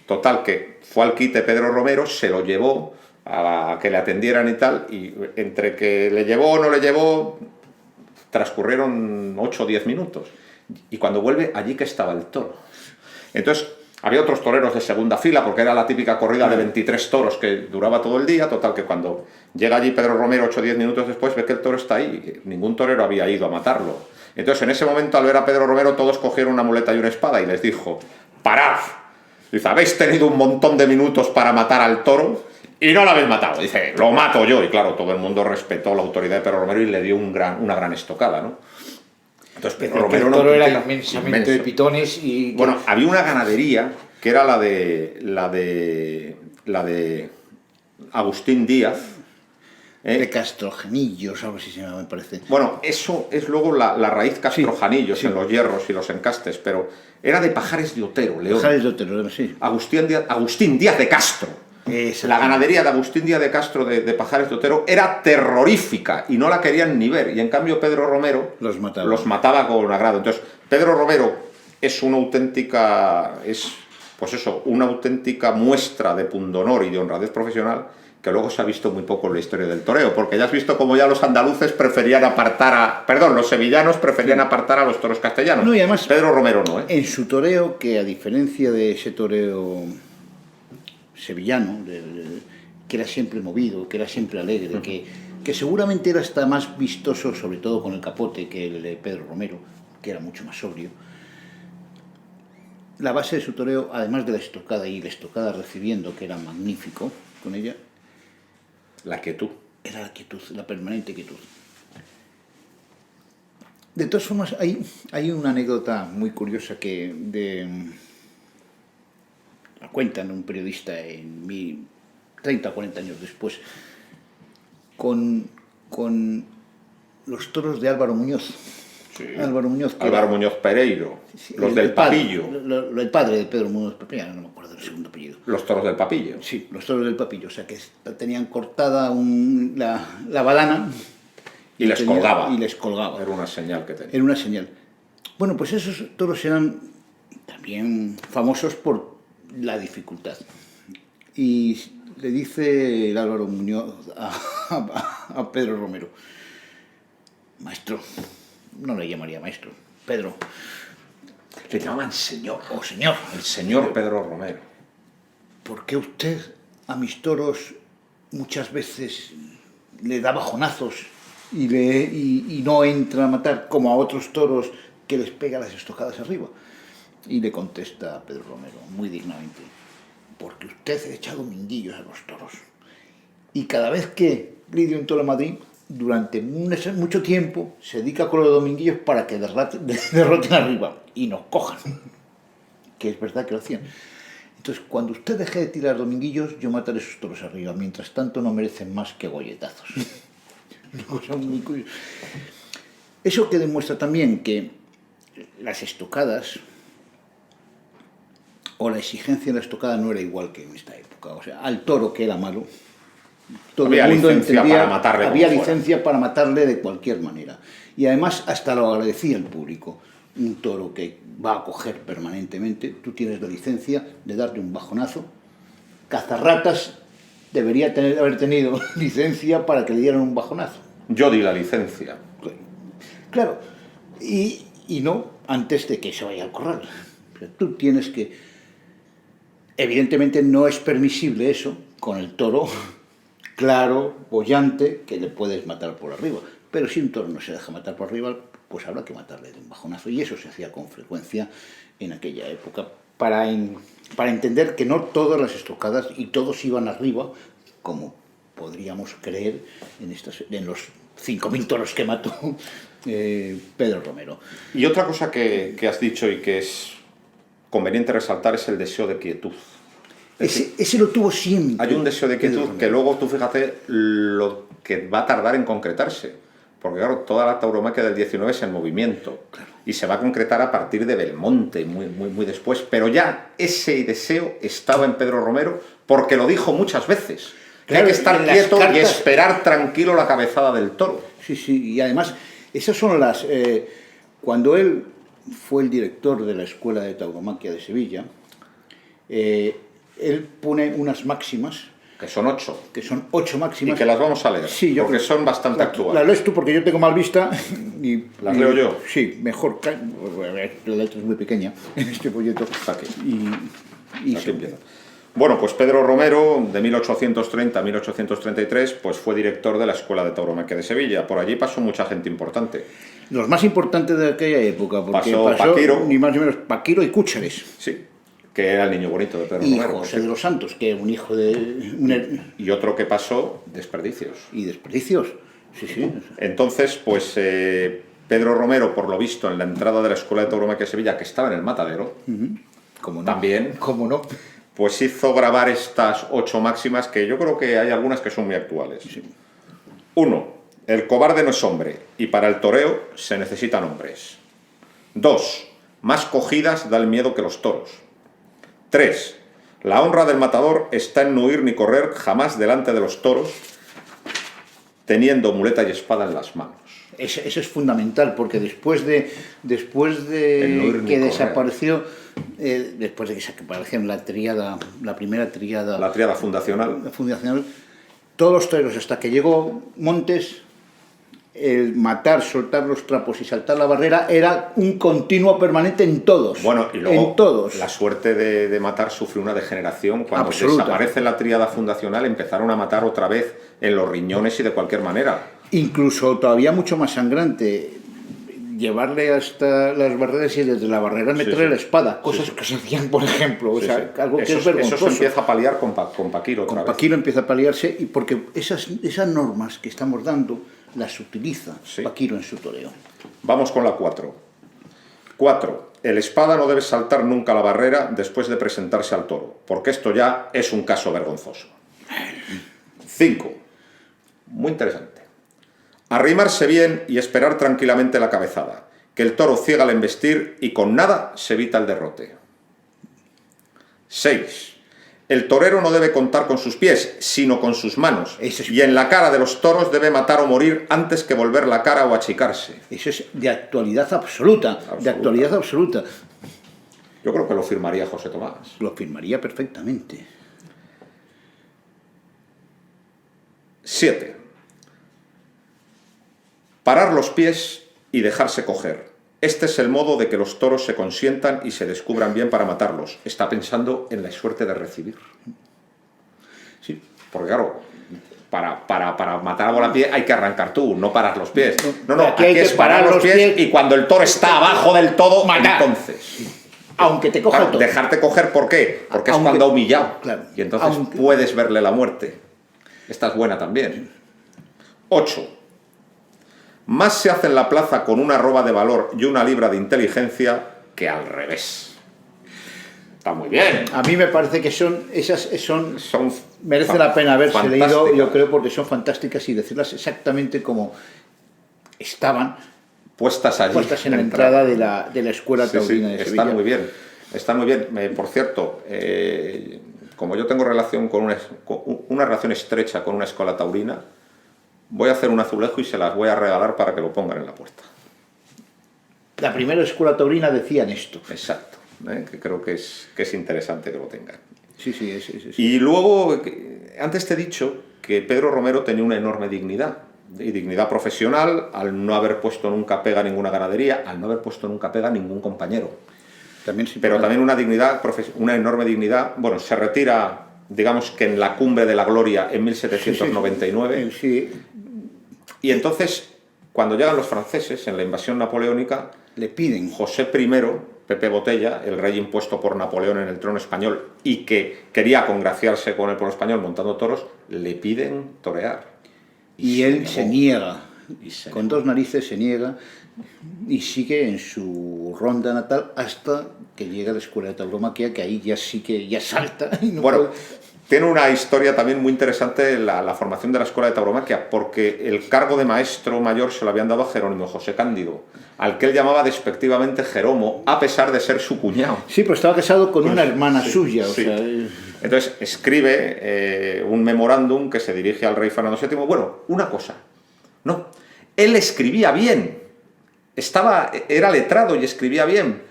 Total, que fue al quite Pedro Romero, se lo llevó a que le atendieran y tal, y entre que le llevó o no le llevó, transcurrieron 8 o 10 minutos. Y cuando vuelve, allí que estaba el toro. Entonces, había otros toreros de segunda fila, porque era la típica corrida de 23 toros que duraba todo el día. Total, que cuando llega allí Pedro Romero 8 o 10 minutos después, ve que el toro está ahí, y ningún torero había ido a matarlo. Entonces, en ese momento, al ver a Pedro Romero, todos cogieron una muleta y una espada y les dijo: parad. Dice: habéis tenido un montón de minutos para matar al toro y no lo habéis matado. Dice: lo mato yo. Y claro, todo el mundo respetó la autoridad de Pedro Romero y le dio una gran estocada, ¿no? Entonces, Pedro Romero el toro era inmensamente de pitones y... Bueno, había una ganadería que era la de Agustín Díaz. De Castrojanillos, algo así se llama, me parece. Bueno, eso es luego la raíz Castrojanillos, sí, en los hierros y los encastes, pero era de Pajares de Otero, León. Pajares de Otero, sí. Agustín Díaz de Castro. La ganadería de Agustín Díaz de Castro de Pajares de Otero era terrorífica y no la querían ni ver. Y en cambio Pedro Romero los mataba con agrado. Entonces, Pedro Romero es una auténtica muestra de pundonor y de honradez profesional, que luego se ha visto muy poco en la historia del toreo, porque ya has visto cómo ya los andaluces preferían los sevillanos preferían apartar a los toros castellanos. No, y además, Pedro Romero no, ¿eh? En su toreo, que a diferencia de ese toreo sevillano, que era siempre movido, que era siempre alegre, que seguramente era hasta más vistoso, sobre todo con el capote, que el de Pedro Romero, que era mucho más sobrio. La base de su toreo, además de la estocada y la estocada recibiendo, que era magnífico con ella, la quietud. Era la quietud, la permanente quietud. De todas formas, hay una anécdota muy curiosa la cuentan un periodista en 30 o 40 años después, con los toros de Álvaro Muñoz. Sí. Álvaro Muñoz Pereiro, sí, los del Papillo. El padre de Pedro Muñoz Pereiro, no me acuerdo del segundo apellido. Los toros del Papillo. Sí, los toros del Papillo, o sea que tenían cortada la balana y les colgaba. Y les colgaba. Era una señal que tenía. Era una señal. Bueno, pues esos toros eran también famosos por la dificultad. Y le dice el Álvaro Muñoz a Pedro Romero: maestro, no le llamaría maestro, Pedro. Le llamaban señor. O señor. El señor Pedro Romero. ¿Por qué usted a mis toros muchas veces le da bajonazos y no entra a matar, como a otros toros que les pega las estocadas arriba? Y le contesta Pedro Romero, muy dignamente: porque usted echa dominguillos a los toros. Y cada vez que lidia un toro a Madrid, durante mucho tiempo, se dedica con los dominguillos para que derroten arriba y nos cojan. Que es verdad que lo hacían. Entonces, cuando usted deje de tirar dominguillos, yo mataré esos toros arriba. Mientras tanto, no merecen más que golletazos. Una cosa muy curiosa. Eso que demuestra también que las estocadas o la exigencia de la estocada no era igual que en esta época. O sea, al toro, que era malo, todo Había el mundo licencia entendía, para matarle como había fuera. licencia para matarle de cualquier manera. Y además hasta lo agradecía el público. Un toro que va a coger permanentemente, tú tienes la licencia de darle un bajonazo. Cazarratas debería haber tenido licencia para que le dieran un bajonazo. Yo di la licencia. Claro, y no antes de que se vaya al corral. O sea, tú tienes que... Evidentemente no es permisible eso con el toro claro, boyante, que le puedes matar por arriba. Pero si un toro no se deja matar por arriba, pues habrá que matarle de un bajonazo. Y eso se hacía con frecuencia en aquella época, para entender que no todas las estocadas y todos iban arriba, como podríamos creer en los 5.000 toros que mató Pedro Romero. Y otra cosa que has dicho y que es conveniente resaltar es el deseo de quietud. Ese lo tuvo siempre. Hay un deseo de Pedro quietud Romero. que luego, tú fíjate, lo que va a tardar en concretarse. Porque claro, toda la tauromaquia del 19 es en movimiento. Claro. Y se va a concretar a partir de Belmonte, muy después. Pero ya ese deseo estaba en Pedro Romero porque lo dijo muchas veces. Que Claro, hay que estar en las quieto cartas... y esperar tranquilo la cabezada del toro. Sí, sí, y además, esas son las... cuando él fue el director de la Escuela de Tauromaquia de Sevilla, él pone unas máximas, Que son 8. que son 8 máximas. Y que las vamos a leer, Sí, yo porque creo- son bastante actuales. Las lees tú porque yo tengo mal vista. ¿Las leo yo? Sí, mejor. La letra es muy pequeña en este folleto. Está aquí. Y Aquí empieza. Bueno, pues Pedro Romero, de 1830 a 1833, pues fue director de la Escuela de Tauromaquia de Sevilla. Por allí pasó mucha gente importante. los más importantes de aquella época, porque Pasó pasó Paquiro. ni más ni menos Paquiro y Cúchares. Sí, que era el niño bonito de Pedro Y Romero. José de los Santos, que era un hijo de... Y otro que pasó, Desperdicios. Y Desperdicios. Sí, sí. Entonces, pues Pedro Romero, por lo visto, en la entrada de la Escuela de Tauromaquia de Sevilla, que estaba en el Matadero, ¿Cómo no? También. ¿Cómo no? pues hizo grabar estas 8 máximas, que yo creo que hay algunas que son muy actuales. 1. El cobarde no es hombre, y para el toreo se necesitan hombres. 2. Más cogidas da el miedo que los toros. 3. La honra del matador está en no huir ni correr jamás delante de los toros, teniendo muleta y espada en las manos. Eso es fundamental, porque después de El no ir ni que correr. desapareció, después de que se apareció la tríada, la primera tríada La tríada fundacional. fundacional, todos los toreros, hasta que llegó Montes, el matar, soltar los trapos y saltar la barrera era un continuo permanente en todos. Bueno, y luego en todos. la suerte de matar sufre una degeneración. Cuando Absoluta. desaparece la tríada fundacional, empezaron a matar otra vez en los riñones y de cualquier manera. Incluso todavía mucho más sangrante, llevarle hasta las barreras y desde la barrera meterle sí. la espada, cosas Sí, sí. que se hacían, por ejemplo, o Sí, sea, sí. algo que Eso es vergonzoso. se empieza a paliar con Paquiro otra Con vez. Paquiro empieza a paliarse, y porque esas normas que estamos dando las utiliza Sí. Paquiro en su toreo. Vamos con la 4. 4. El espada no debe saltar nunca la barrera después de presentarse al toro, porque esto ya es un caso vergonzoso. 5. Muy interesante. Arrimarse bien y esperar tranquilamente la cabezada, que el toro ciega al embestir y con nada se evita el derrote. 6. El torero no debe contar con sus pies, sino con sus manos, Eso es- y en la cara de los toros debe matar o morir antes que volver la cara o achicarse. Eso es de actualidad absoluta, de Absoluta. actualidad absoluta. Yo creo que lo firmaría José Tomás. Lo firmaría perfectamente. 7. Parar los pies y dejarse coger. Este es el modo de que los toros se consientan y se descubran bien para matarlos. Está pensando en la suerte de recibir. Sí. Porque claro, para matar a volapié hay que arrancar tú, no parar los pies. No, Aquí aquí hay que es parar los pies y cuando el toro está abajo del todo, Matar. entonces... Aunque te coja Claro, el toro. dejarte coger, ¿por qué? Porque Aunque- es cuando ha humillado. Claro. Y entonces Aunque- puedes verle la muerte. Esta es buena también. 8. Más se hace en la plaza con una arroba de valor y una libra de inteligencia que al revés. Está muy bien. A mí me parece que son Son merece la pena haberse leído, fantásticas. yo creo, porque son fantásticas, y decirlas exactamente como estaban, puestas allí. Puestas en la entrada de la Escuela Sí, Taurina sí, de Sevilla. están muy bien. Están muy bien. Por cierto, como yo tengo relación con una relación estrecha con una escuela taurina, voy a hacer un azulejo y se las voy a regalar para que lo pongan en la puerta. La primera Escuela Taurina decían esto. Exacto. Que creo que es interesante que lo tengan. Sí, sí. Y luego, antes te he dicho que Pedro Romero tenía una enorme dignidad, y dignidad profesional, al no haber puesto nunca pega a ninguna ganadería, al no haber puesto nunca pega a ningún compañero. Pero también una enorme dignidad. Bueno, se retira, digamos que en la cumbre de la gloria en 1799. Sí. Y entonces, cuando llegan los franceses en la invasión napoleónica, Le piden. José I, Pepe Botella, el rey impuesto por Napoleón en el trono español y que quería congraciarse con el pueblo español montando toros, le piden torear. Y él se niega. Y se Con negó. dos narices se niega y sigue en su ronda natal hasta que llega a la Escuela de Tauromaquia, que ahí ya sí que ya salta. Y no Bueno, puede. tiene una historia también muy interesante la formación de la Escuela de Tauromaquia, porque el cargo de maestro mayor se lo habían dado a Jerónimo José Cándido, al que él llamaba despectivamente Jeromo, a pesar de ser su cuñado. Sí, pero estaba casado con una hermana suya. O sí. sea, Entonces escribe un memorándum que se dirige al rey Fernando VII. Bueno, una cosa, no, él escribía bien, era letrado y escribía bien,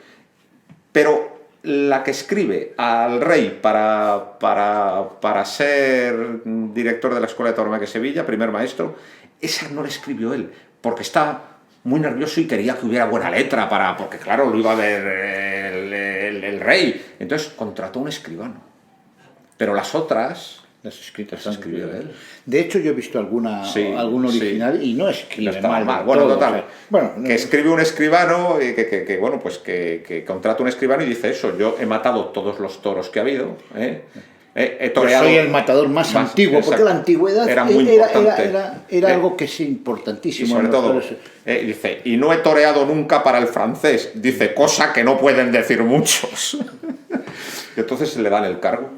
pero la que escribe al rey para ser director de la Escuela de Tauromaquia de Sevilla, primer maestro, esa no la escribió él, porque está muy nervioso y quería que hubiera buena letra, porque claro, lo iba a ver el rey. Entonces contrató un escribano. Pero las otras las escritas las escribió él. De hecho, yo he visto algún original y no escribe no estaba mal. del Bueno, todo, total. o sea, bueno, que escribe un escribano y que contrata un escribano y dice eso: yo he matado todos los toros que ha habido, he yo toreado. soy el matador más antiguo, porque exacto. la antigüedad era muy importante. era algo que es importantísimo. Y sobre en los todo, toros. dice, y no he toreado nunca para el francés. Dice, cosa que no pueden decir muchos. Y entonces le dan el cargo.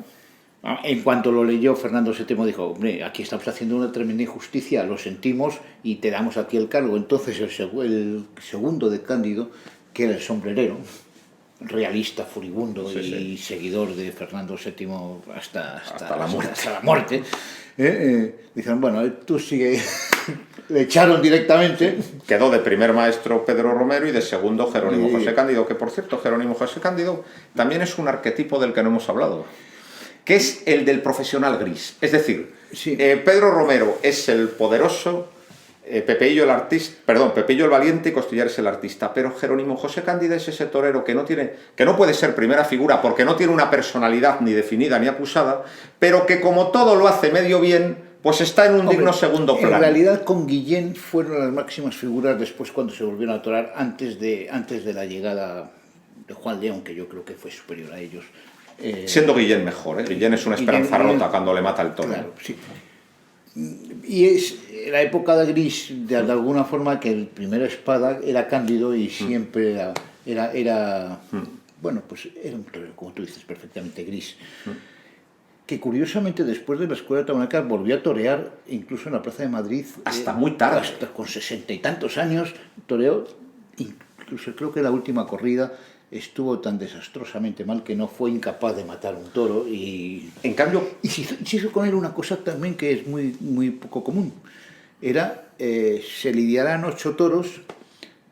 En cuanto lo leyó, Fernando VII dijo, hombre, aquí estamos haciendo una tremenda injusticia, lo sentimos y te damos aquí el cargo. Entonces el segundo de Cándido, que era el sombrerero, realista, furibundo y seguidor de Fernando VII hasta la muerte. Hasta la muerte, dijeron, bueno, tú sigue. Le echaron directamente. Quedó de primer maestro Pedro Romero y de segundo Jerónimo Y- José Cándido, que por cierto, Jerónimo José Cándido también es un arquetipo del que no hemos hablado, que es el del profesional gris. Es decir, Sí. Pedro Romero es el poderoso, Pepeillo el valiente y Costillares el artista, pero Jerónimo José Cándido es ese torero que no puede ser primera figura porque no tiene una personalidad ni definida ni acusada, pero que como todo lo hace medio bien, pues está en un Hombre, digno segundo plano. En realidad con Guillén fueron las máximas figuras después cuando se volvieron a torar antes de la llegada de Juan León, que yo creo que fue superior a ellos. Siendo Guillén mejor, Guillén es una esperanza Guillén- rota cuando le mata el toro. Claro, sí. Y es la época de Gris, de alguna forma, que el primera espada era Cándido y siempre era bueno, pues era un torero, como tú dices, perfectamente gris. Que curiosamente después de la Escuela de Tauromaquia volvió a torear incluso en la Plaza de Madrid. Hasta muy tarde. Hasta con 60 y tantos años toreó, incluso creo que la última corrida estuvo tan desastrosamente mal que no fue incapaz de matar un toro y En cambio, se hizo con él una cosa también que es muy, muy poco común. Era, se lidiaran 8 toros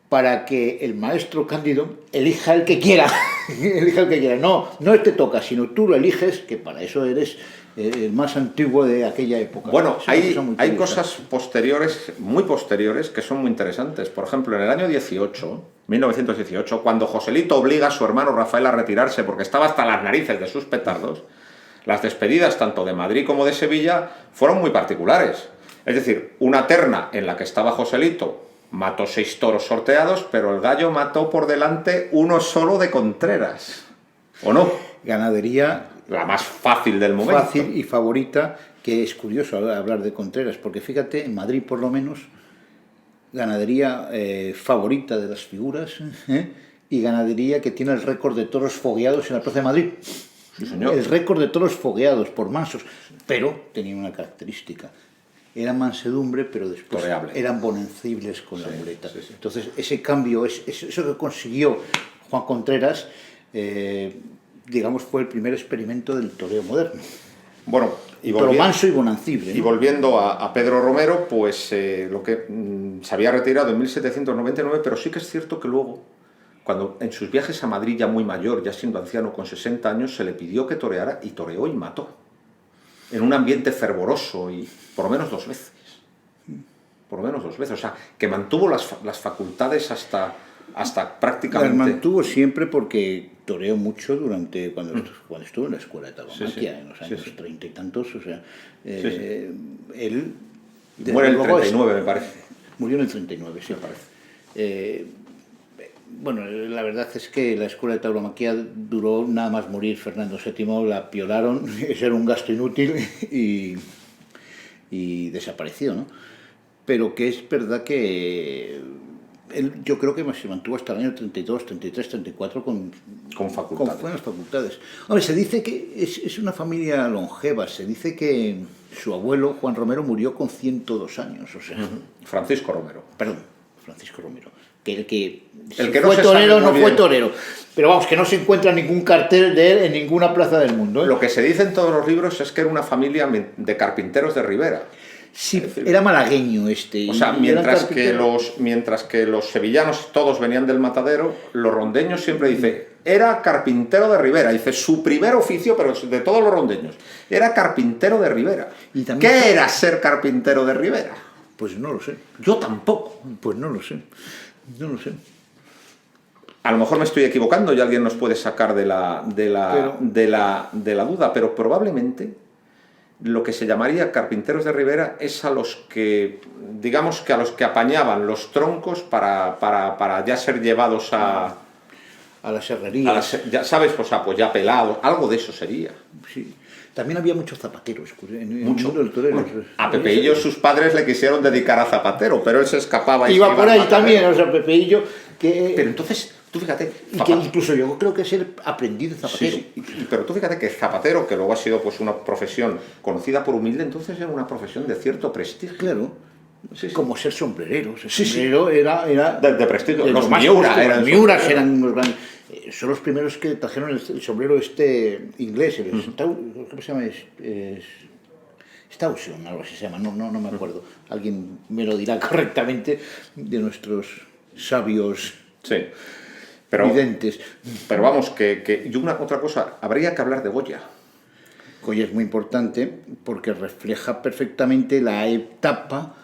para que el maestro Cándido elija el que quiera. Elija el que quiera. No te toca, sino tú lo eliges, que para eso eres el más antiguo de aquella época. bueno, Es una cosa muy hay curiosa. cosas posteriores, muy posteriores, que son muy interesantes. Por ejemplo, en el año 1918, cuando Joselito obliga a su hermano Rafael a retirarse porque estaba hasta las narices de sus petardos, las despedidas tanto de Madrid como de Sevilla fueron muy particulares. Es decir, una terna en la que estaba Joselito mató 6 toros sorteados, pero el gallo mató por delante uno solo de Contreras. ¿O no? Ganadería La más fácil del momento. fácil y favorita, que es curioso hablar de Contreras, porque fíjate, en Madrid por lo menos, ganadería favorita de las figuras, y ganadería que tiene el récord de toros fogueados en la Plaza de Madrid. Sí, señor. El récord de toros fogueados por mansos, pero tenía una característica. era mansedumbre, pero después Toreable. eran bonancibles con la muleta. Sí, sí. Entonces, ese cambio, eso que consiguió Juan Contreras, digamos, fue el primer experimento del toreo moderno. Bueno, Pero manso y bonancible, ¿no? Y volviendo a Pedro Romero, pues se había retirado en 1799, pero sí que es cierto que luego, cuando en sus viajes a Madrid, ya muy mayor, ya siendo anciano con 60 años, se le pidió que toreara y toreó y mató. En un ambiente fervoroso y por lo menos 2 veces. Por lo menos 2 veces. O sea, que mantuvo las facultades hasta prácticamente... Las mantuvo siempre porque toreó mucho cuando estuvo en la escuela de tauromaquia, en los años 30 y tantos. O sea, él... Muere en el 39, me parece. Murió en el 39, sí. Me parece. Bueno, la verdad es que la escuela de tauromaquia duró nada más morir Fernando VII, la piolaron, eso era un gasto inútil y desapareció, ¿no? Pero que es verdad que él, yo creo que se mantuvo hasta el año 32, 33, 34 con facultades. Con buenas facultades. Hombre, se dice que es una familia longeva, se dice que su abuelo, Juan Romero, murió con 102 años, o sea... Francisco Romero. Perdón, Francisco Romero. El que no fue torero no fue bien. torero. Pero vamos, que no se encuentra ningún cartel de él en ninguna plaza del mundo, ¿eh? Lo que se dice en todos los libros es que era una familia de carpinteros de Ribera. Sí, era malagueño O sea, mientras que los sevillanos todos venían del matadero, los rondeños siempre dice, era carpintero de Ribera. Dice, su primer oficio, pero de todos los rondeños, era carpintero de Ribera. ¿Qué era ser carpintero de Ribera? Pues no lo sé. Yo tampoco. Pues no lo sé. No lo sé. A lo mejor me estoy equivocando y alguien nos puede sacar de la duda, pero probablemente lo que se llamaría carpinteros de Ribera es a los que, digamos que a los que apañaban los troncos para ya ser llevados a las serrerías. Ya sabes, pues ya pelados, algo de eso sería. Sí. También había muchos zapateros en Mucho. el mundo del torero. Bueno, a Pepeillo sus padres le quisieron dedicar a zapatero, pero él se escapaba y iba por ahí al también, o sea, Pepeillo que... Pero entonces, tú fíjate... Y que incluso yo creo que es el aprendiz de zapatero. Sí, pero tú fíjate que zapatero, que luego ha sido pues una profesión conocida por humilde, entonces era una profesión de cierto prestigio. Claro. Sí. Como ser sombrerero. Ser sombrero era de prestigio. De los Miura eran unos grandes. Son los primeros que trajeron el sombrero inglés, el ¿cómo se llama? Stausion, algo así se llama, no me acuerdo. Alguien me lo dirá correctamente de nuestros sabios videntes. Pero vamos, y otra cosa, habría que hablar de Goya. Goya es muy importante porque refleja perfectamente la etapa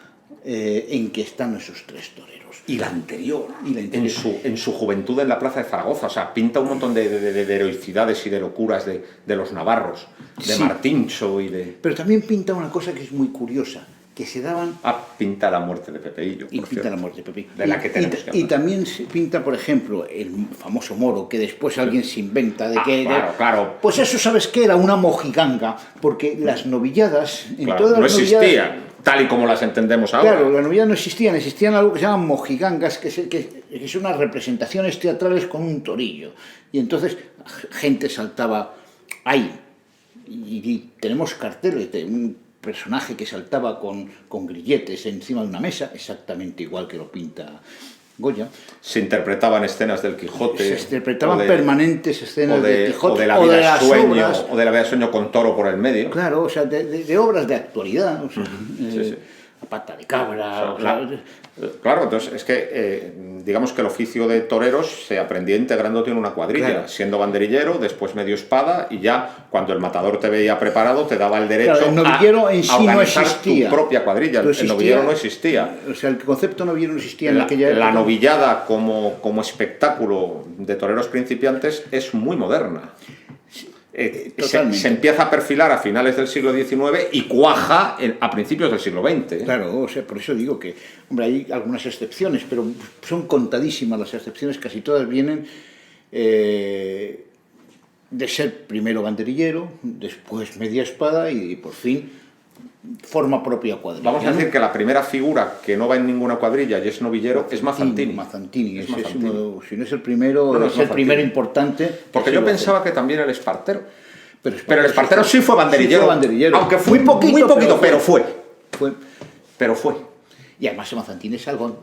en que están esos 3 toreros. Y la anterior. En su juventud en la plaza de Zaragoza. O sea, pinta un montón de heroicidades y de locuras de los navarros, de Martincho y de... Pero también pinta una cosa que es muy curiosa, que se daban... pinta la muerte de Pepeillo. Y pinta la muerte de Pepeillo. De la que tenemos que hablar. Y también se pinta, por ejemplo, el famoso moro, que después alguien se inventa de que... Claro. Pues eso, ¿sabes qué? Era una mojiganga, porque las novilladas... no existían, tal y como las entendemos ahora. Claro, las novilladas no existían algo que se llaman mojigangas, que son unas representaciones teatrales con un torillo. Y entonces gente saltaba ahí. Y tenemos carteles de un personaje que saltaba con grilletes encima de una mesa, exactamente igual que lo pinta Goya. Se interpretaban escenas del Quijote. Se interpretaban permanentes escenas del Quijote. O de la vida sueño, o de la vida sueño con toro por el medio. Claro, o sea, de obras de actualidad. O sea, La pata de cabra. Claro, entonces es que digamos que el oficio de toreros se aprendía integrándote en una cuadrilla, siendo banderillero, después medio espada, y ya cuando el matador te veía preparado te daba el derecho el novillero en sí a organizar no existía. tu propia cuadrilla. El novillero no existía. O sea, el concepto novillero no existía en aquella época. La novillada como espectáculo de toreros principiantes es muy moderna. Se empieza a perfilar a finales del siglo XIX y cuaja a principios del siglo XX. Claro, o sea, por eso digo que, hombre, hay algunas excepciones, pero son contadísimas las excepciones, casi todas vienen de ser primero banderillero, después media espada y por fin forma propia cuadrilla. Vamos a decir que la primera figura que no va en ninguna cuadrilla y es novillero es Mazzantini. Es uno, si no es el primero, es el primero importante. Porque yo pensaba que también el espartero. Pero el espartero sí fue banderillero. Sí fue banderillero. Aunque fue muy poquito, pero fue. Fue. pero fue. Y además Mazzantini es algo,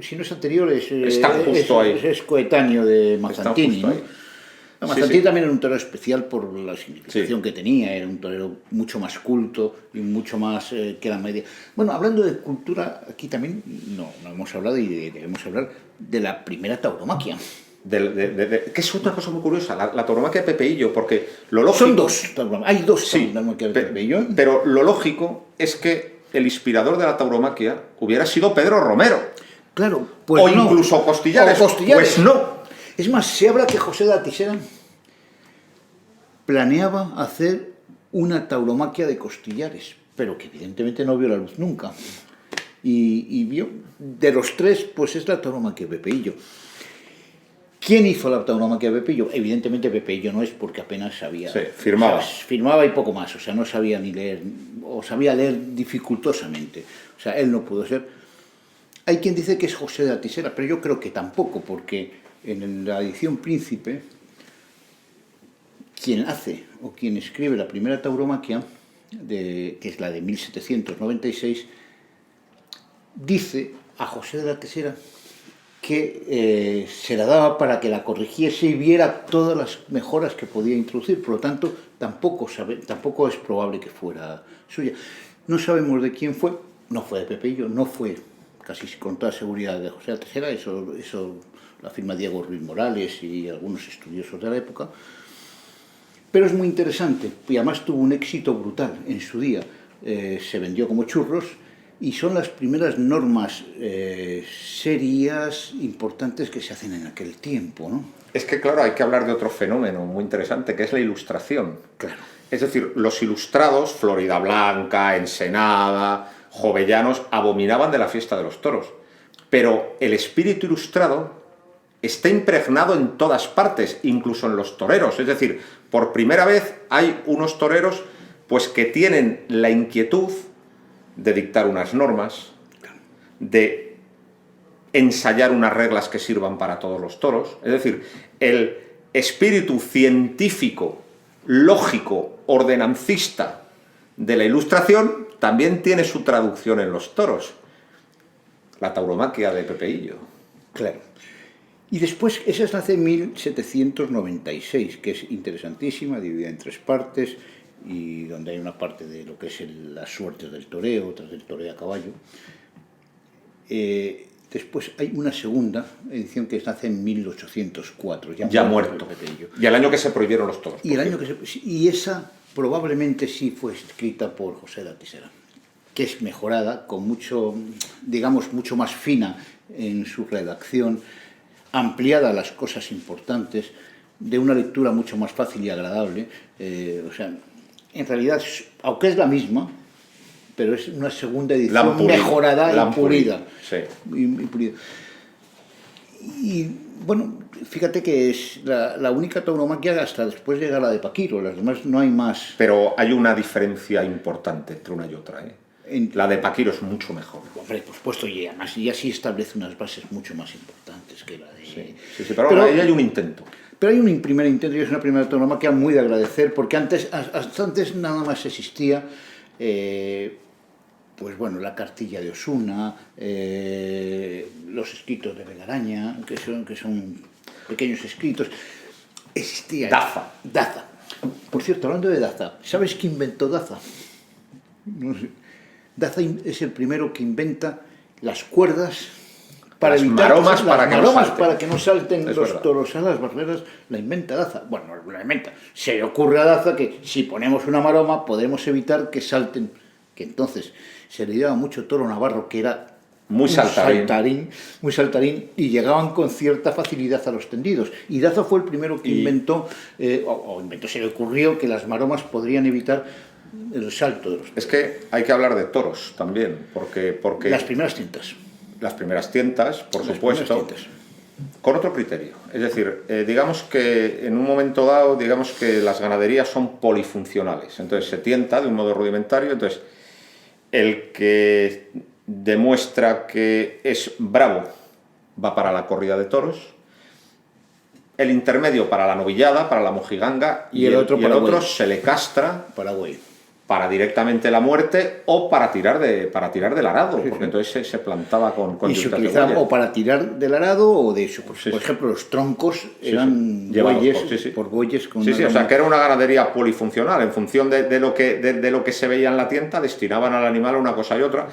si no es anterior, Está justo ahí. Es coetáneo de Mazzantini. Está ¿no? justo ahí. Mazzantini Sí. también era un torero especial por la significación Sí. que tenía, era un torero mucho más culto y mucho más que la media. Bueno, hablando de cultura, aquí también no hemos hablado y debemos hablar de la primera tauromaquia. Que es otra cosa muy curiosa, la tauromaquia de Pepeillo, porque lo lógico... Son dos tauromaquias, hay dos Sí, tauromaquias de Pepeillo. pero lo lógico es que el inspirador de la tauromaquia hubiera sido Pedro Romero, Claro, pues o no. incluso Costillares. O Costillares. Pues no. Es más, se habla que José de la Tisera planeaba hacer una tauromaquia de Costillares, pero que evidentemente no vio la luz nunca. Y vio, de los tres, pues es la tauromaquia de Pepeillo. ¿Quién hizo la tauromaquia de Pepeillo? Evidentemente Pepeillo no es, porque apenas sabía... Sí, firmaba. O sea, firmaba y poco más, o sea, no sabía ni leer, o sabía leer dificultosamente. O sea, él no pudo ser. Hay quien dice que es José de la Tisera, pero yo creo que tampoco, porque en la edición Príncipe, quien hace o quien escribe la primera tauromaquia, que es la de 1796, dice a José de la Tisera que se la daba para que la corrigiese y viera todas las mejoras que podía introducir. Por lo tanto, tampoco es probable que fuera suya. No sabemos de quién fue, no fue de Pepeillo, no fue casi con toda seguridad de José de la Tisera, eso la afirma Diego Ruiz Morales y algunos estudiosos de la época. Pero es muy interesante, y además tuvo un éxito brutal en su día. Se vendió como churros, y son las primeras normas serias, importantes que se hacen en aquel tiempo, ¿no? Es que, claro, hay que hablar de otro fenómeno muy interesante, que es la ilustración. Claro. Es decir, los ilustrados, Florida Blanca, Ensenada, Jovellanos, abominaban de la fiesta de los toros. Pero el espíritu ilustrado está impregnado en todas partes, incluso en los toreros. Es decir, por primera vez hay unos toreros pues, que tienen la inquietud de dictar unas normas, de ensayar unas reglas que sirvan para todos los toros. Es decir, el espíritu científico, lógico, ordenancista de la ilustración también tiene su traducción en los toros. La tauromaquia de Pepeillo. Claro. Y después, esa nace en 1796, que es interesantísima, dividida en tres partes, y donde hay una parte de lo que es las suertes del toreo, otra del toreo a caballo. Después hay una segunda edición que nace en 1804, ya muerto. Y el año que se prohibieron los toros. Y esa probablemente sí fue escrita por José de la Tisera, que es mejorada, con mucho, digamos, mucho más fina en su redacción, ampliada a las cosas importantes, de una lectura mucho más fácil y agradable. O sea, en realidad, aunque es la misma, pero es una segunda edición mejorada y pulida. Sí. Y pulida. Y bueno, fíjate que es la única tauromaquia hasta después llega la de Paquiro, las demás no hay más. Pero hay una diferencia importante entre una y otra, ¿eh? La de Paquiro es mucho mejor. Hombre, por supuesto, y además ya sí establece unas bases mucho más importantes que la de... Sí, pero ahí hay un intento. Pero hay un primer intento y es una primera tauromaquia muy de agradecer, porque hasta antes nada más existía, pues bueno, la cartilla de Osuna, los escritos de Belaraña, que son pequeños escritos. Existía Daza. Por cierto, hablando de Daza, ¿sabes quién inventó Daza? No sé. Daza es el primero que inventa las cuerdas para evitar maromas para que no salten es los verdad. toros a las barreras. La inventa Daza. Bueno, no la inventa. Se le ocurre a Daza que si ponemos una maroma podemos evitar que salten. Que entonces se le llevaba mucho toro navarro que era muy saltarín, y llegaban con cierta facilidad a los tendidos. Y Daza fue el primero que inventó, se le ocurrió que las maromas podrían evitar el salto de los toros. Es que hay que hablar de toros también, porque Las primeras tintas. Las primeras tientas, por supuesto, con otro criterio. Es decir, digamos que en un momento dado, digamos que las ganaderías son polifuncionales. Entonces se tienta de un modo rudimentario, entonces el que demuestra que es bravo va para la corrida de toros, el intermedio para la novillada, para la mojiganga, y el otro se le castra para güey. para directamente la muerte o para tirar del arado, porque entonces se plantaba con y se yuntas de utilizaba bueyes. o para tirar del arado o de eso. Por Sí, sí. ejemplo, los troncos eran Llevados bueyes, por bueyes con Sí, una sí, o loma. sea, que era una ganadería polifuncional. En función de lo que se veía en la tienda, destinaban al animal una cosa y otra.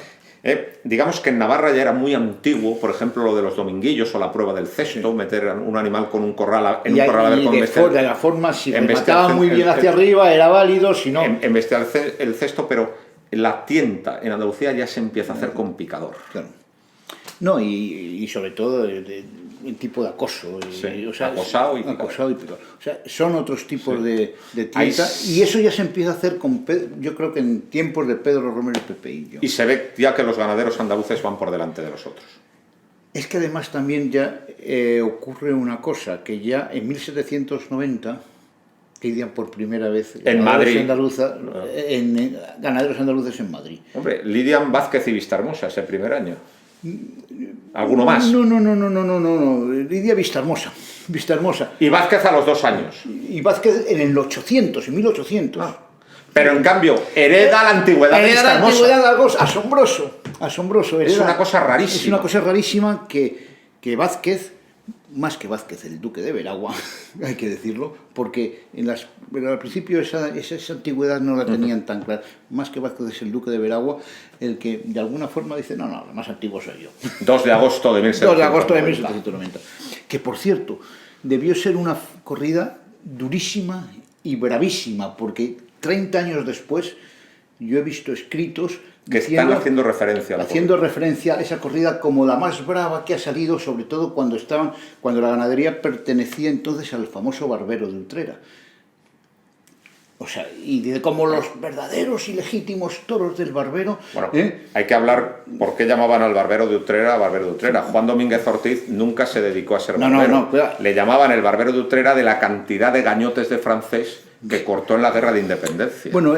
Digamos que en Navarra ya era muy antiguo, por ejemplo, lo de los dominguillos o la prueba del cesto, meter un animal con un corral en un corral a ver con de la forma, si remataba muy bien hacia arriba, era válido, si no... Embestiar el cesto, pero la tienta en Andalucía ya se empieza a hacer con picador. Claro. No, y sobre todo el tipo de acoso. Sí, o sea, acosado y picador. acosado y picador. O sea, son otros tipos de tienta. Ahí Y eso ya se empieza a hacer con yo creo que en tiempos de Pedro Romero y Pepeillo. Y se ve ya que los ganaderos andaluces van por delante de los otros. Es que además también ya ocurre una cosa, que ya en 1790 lidian por primera vez En Madrid. ganaderos andaluces en Madrid. Hombre, lidian Vázquez y Vistahermosa ese primer año. ¿Alguno más? No. Lidia Vistahermosa. Y Vázquez a los 2 años. Y Vázquez en el 800, en 1800. Pero en cambio, hereda la antigüedad de Hereda la Vistahermosa. antigüedad, algo asombroso. Es una cosa rarísima. Es una cosa rarísima que Vázquez, más que Vázquez, el duque de Veragua, hay que decirlo, porque pero al principio esa antigüedad no la tenían tan clara. Más que Vázquez es el duque de Veragua, el que de alguna forma dice, no, el más antiguo soy yo. 2 de agosto de 1790. 2 de agosto de 1790. Que, por cierto, debió ser una corrida durísima y bravísima, porque 30 años después yo he visto escritos que están haciendo referencia a esa corrida como la más brava que ha salido, sobre todo cuando la ganadería pertenecía entonces al famoso Barbero de Utrera. O sea, y como los verdaderos y legítimos toros del Barbero. Bueno, hay que hablar por qué llamaban al Barbero de Utrera Barbero de Utrera. Juan Domínguez Ortiz nunca se dedicó a ser barbero. Claro. Le llamaban el Barbero de Utrera de la cantidad de gañotes de francés que cortó en la Guerra de Independencia. Bueno,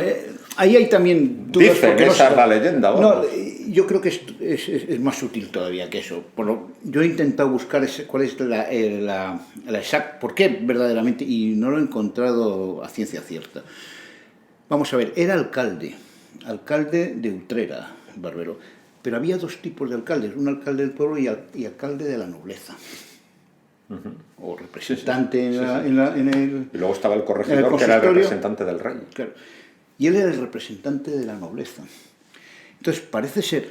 ahí hay también dudas. Dicen, esa es la leyenda. No, yo creo que es más sutil todavía que eso. Yo he intentado buscar cuál es la exacta, por qué verdaderamente, y no lo he encontrado a ciencia cierta. Vamos a ver, era alcalde de Utrera, Barbero, pero había 2 tipos de alcaldes, un alcalde del pueblo y alcalde de la nobleza. O representante en el... Y luego estaba el corregidor, que era el representante del rey. Claro. Y él era el representante de la nobleza. Entonces, parece ser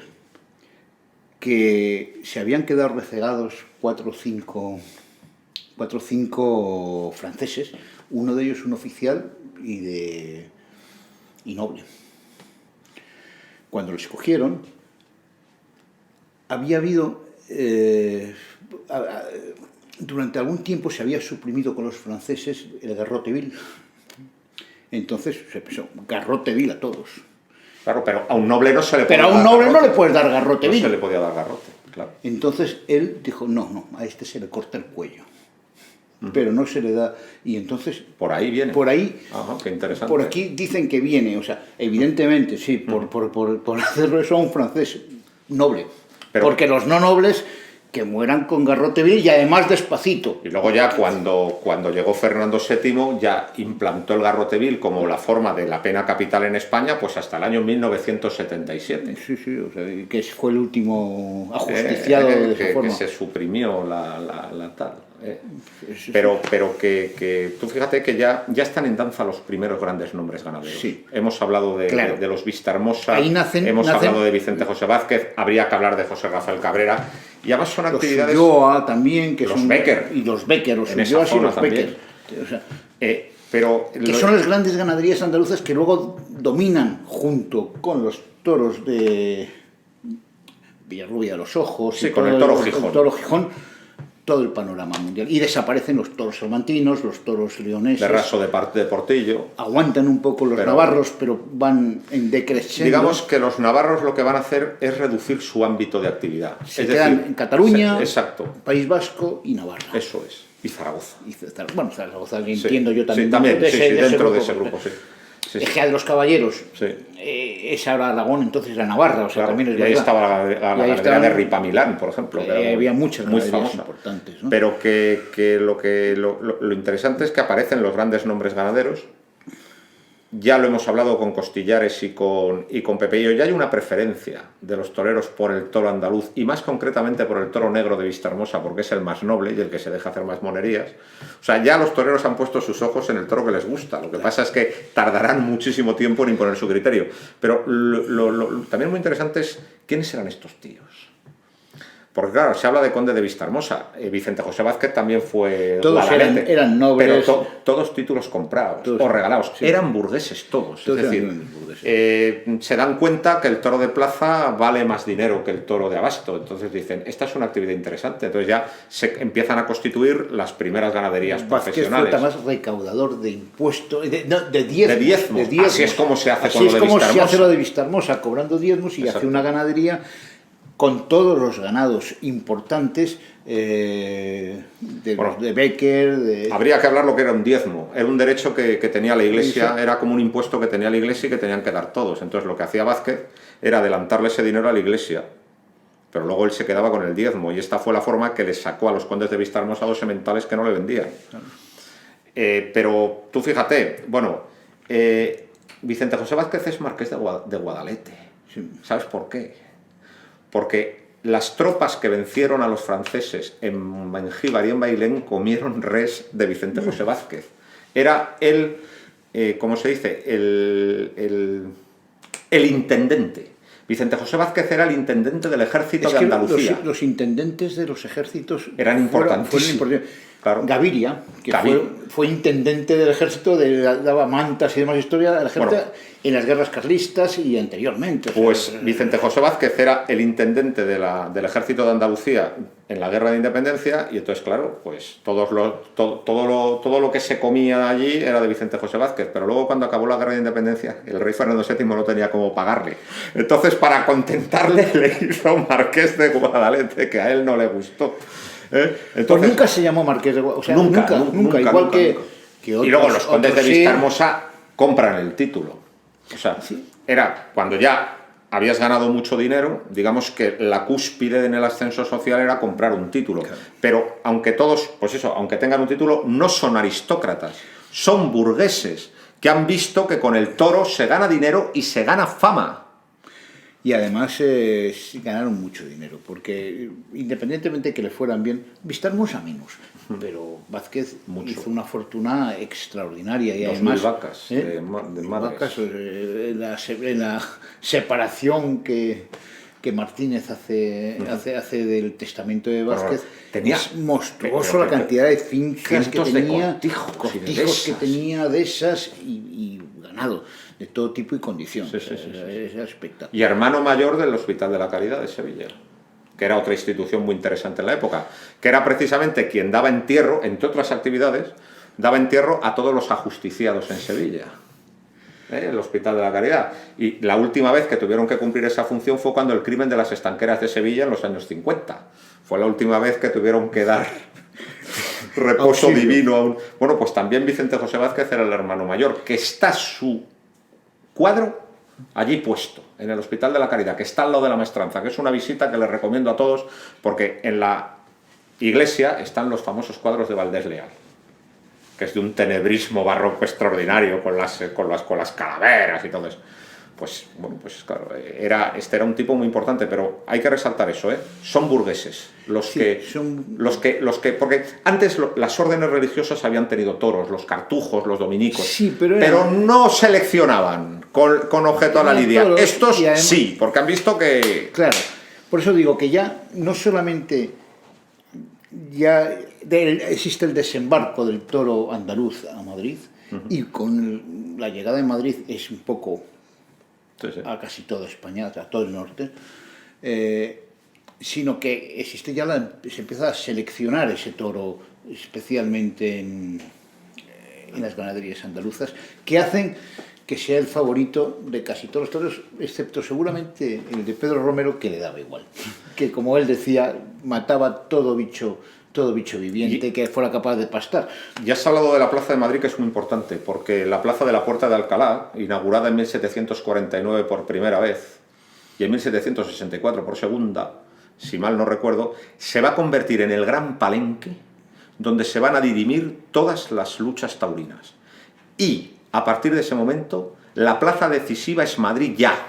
que se habían quedado recegados 4 o 5 franceses, uno de ellos un oficial y noble. Cuando los cogieron, había habido... durante algún tiempo se había suprimido con los franceses el garrote vil. Entonces se pensó, garrote vil a todos. Claro, pero a un noble no se le Pero a un noble no le puedes dar garrote vil. No se le podía dar garrote, claro. Entonces él dijo, no, a este se le corta el cuello. Pero no se le da... Y entonces... Por ahí viene. Por ahí... Ajá, qué interesante. Por aquí dicen que viene, o sea, evidentemente, sí, por hacerlo eso a un francés noble. Porque los no nobles... que mueran con garrote vil y además despacito. Y luego ya cuando llegó Fernando VII ya implantó el garrote vil como la forma de la pena capital en España, pues hasta el año 1977. Sí, o sea, que fue el último ajusticiado de esa forma. Que se suprimió la tal. Pero que tú fíjate que ya están en danza los primeros grandes nombres ganaderos. Sí. Hemos hablado de los Vistahermosa, hemos hablado de Vicente José Vázquez, habría que hablar de José Rafael Cabrera, y además son actividades... Los Ulloa también, que los son... Becker. Y los Becker, los en esa Ulloas y zona los también. Becker. O sea, que son las grandes ganaderías andaluzas que luego dominan junto con los toros de Villarrubia de los Ojos, sí, con el toro Gijón. El toro Gijón, todo el panorama mundial. Y desaparecen los toros salmantinos, los toros leoneses. De Raso de Portillo. Aguantan un poco los navarros, pero van en decreciendo. Digamos que los navarros lo que van a hacer es reducir su ámbito de actividad. Se quedan en Cataluña, exacto. País Vasco y Navarra. Eso es. Y Zaragoza. Bueno, Zaragoza, entiendo yo también. Sí, también, dentro de ese grupo, sí. Es que de los caballeros sí. Es ahora Aragón, entonces la Navarra, o sea, claro, también es y ahí verdad. estaba la ganadería de Ripamilán, por ejemplo, que había muchas muy ganaderías famosa, importantes, ¿no? pero que, lo interesante es que aparecen los grandes nombres ganaderos, y además son actividades... Sí, Digamos que los navarros lo que van a hacer es reducir su ámbito de actividad. Es decir, Pero que son las grandes ganaderías andalusas que luego dominan junto con los toros de Villarrubia de los Ojos, y todo el panorama mundial. Y desaparecen los toros salmantinos, los toros leoneses. pero que lo interesante es que aparecen los grandes nombres ganaderos ya lo hemos hablado con Costillares y con Pepillo, ya hay una preferencia de los toreros por el toro andaluz y más concretamente por el toro negro de Vistahermosa, porque es el más noble y el que se deja hacer más monerías. O sea, ya los toreros han puesto sus ojos en el toro que les gusta. Lo que pasa es que tardarán muchísimo tiempo en imponer su criterio. Pero también muy interesante es quiénes eran estos tíos. Porque claro, se habla de conde de Vistahermosa, Vicente José Vázquez también fue todos eran nobles, pero todos títulos comprados o regalados, sí. Eran burgueses todos, es decir, se dan cuenta que el toro de plaza vale más dinero que el toro de abasto, entonces dicen, esta es una actividad interesante, entonces ya se empiezan a constituir las primeras ganaderías profesionales. Vázquez fue más recaudador de impuestos, de diezmos. Así es como se hace con lo de Vistahermosa. Así es como se hace lo de Vistahermosa, cobrando diezmos y hace una ganadería con todos los ganados importantes de Becker... Habría que hablar lo que era un diezmo. Era un derecho que tenía la Iglesia, era como un impuesto que tenía la Iglesia y que tenían que dar todos. Entonces lo que hacía Vázquez era adelantarle ese dinero a la Iglesia. Pero luego él se quedaba con el diezmo y esta fue la forma que le sacó a los condes de Vistahermosa 2 sementales que no le vendían. Claro. Pero tú fíjate, bueno, Vicente José Vázquez es marqués de Guadalete. Sí. ¿Sabes por qué? Porque las tropas que vencieron a los franceses en Mengíbar y en Bailén comieron res de Vicente José Vázquez. Era el, ¿cómo se dice? El intendente. Vicente José Vázquez era el intendente del ejército de Andalucía. Los intendentes de los ejércitos eran importantísimos. Claro. Gaviria, que fue intendente del ejército, daba mantas y demás historia al ejército en las guerras carlistas y anteriormente. Pues Vicente José Vázquez era el intendente del ejército de Andalucía en la guerra de independencia y entonces, claro, pues todo lo que se comía allí era de Vicente José Vázquez, pero luego cuando acabó la guerra de independencia el rey Fernando VII no tenía cómo pagarle. Entonces, para contentarle, le hizo marqués de Guadalete, que a él no le gustó. Entonces, pues nunca se llamó marqués de Guadalete, o sea, nunca, igual que otros, y luego los condes de Vistahermosa compran el título. O sea, ¿sí? Era cuando ya habías ganado mucho dinero, digamos que la cúspide en el ascenso social era comprar un título. Claro. Pero aunque todos, pues eso, aunque tengan un título, no son aristócratas, son burgueses que han visto que con el toro se gana dinero y se gana fama. Y además ganaron mucho dinero, porque independientemente de que le fueran bien, Vistahermosa menos, pero Vázquez hizo una fortuna extraordinaria. Y además vacas de madres. Vacas, en la separación que Martínez hace del testamento de Vázquez, es monstruoso la cantidad de fincas que tenía, cortijos que tenía de esas y ganado de todo tipo y condición. Sí. Es espectacular. Y hermano mayor del Hospital de la Caridad de Sevilla, que era otra institución muy interesante en la época, que era precisamente quien daba entierro, entre otras actividades, daba entierro a todos los ajusticiados en Sevilla. El Hospital de la Caridad. Y la última vez que tuvieron que cumplir esa función fue cuando el crimen de las estanqueras de Sevilla en los años 50. Fue la última vez que tuvieron que dar reposo divino a un... Bueno, pues también Vicente José Vázquez era el hermano mayor, que está su cuadro allí puesto, en el Hospital de la Caridad, que está al lado de la Maestranza, que es una visita que les recomiendo a todos, porque en la iglesia están los famosos cuadros de Valdés Leal, que es de un tenebrismo barroco extraordinario, con las calaveras y todo eso. Pues, bueno, pues claro, este era un tipo muy importante, pero hay que resaltar eso, son burgueses los que porque antes las órdenes religiosas habían tenido toros, los cartujos, los dominicos, pero no seleccionaban con objeto a la lidia. Estos además, sí, porque han visto que... Claro, por eso digo que ya no solamente existe el desembarco del toro andaluz a Madrid, y con la llegada de Madrid es un poco... a casi toda España, a todo el norte, sino que existe se empieza a seleccionar ese toro, especialmente en las ganaderías andaluzas, que hacen que sea el favorito de casi todos los toros, excepto seguramente el de Pedro Romero, que le daba igual, que como él decía, mataba todo bicho viviente que fuera capaz de pastar. Ya has hablado de la Plaza de Madrid, que es muy importante, porque la Plaza de la Puerta de Alcalá, inaugurada en 1749 por primera vez y en 1764 por segunda, si mal no recuerdo, se va a convertir en el gran palenque donde se van a dirimir todas las luchas taurinas. Y a partir de ese momento, la plaza decisiva es Madrid ya.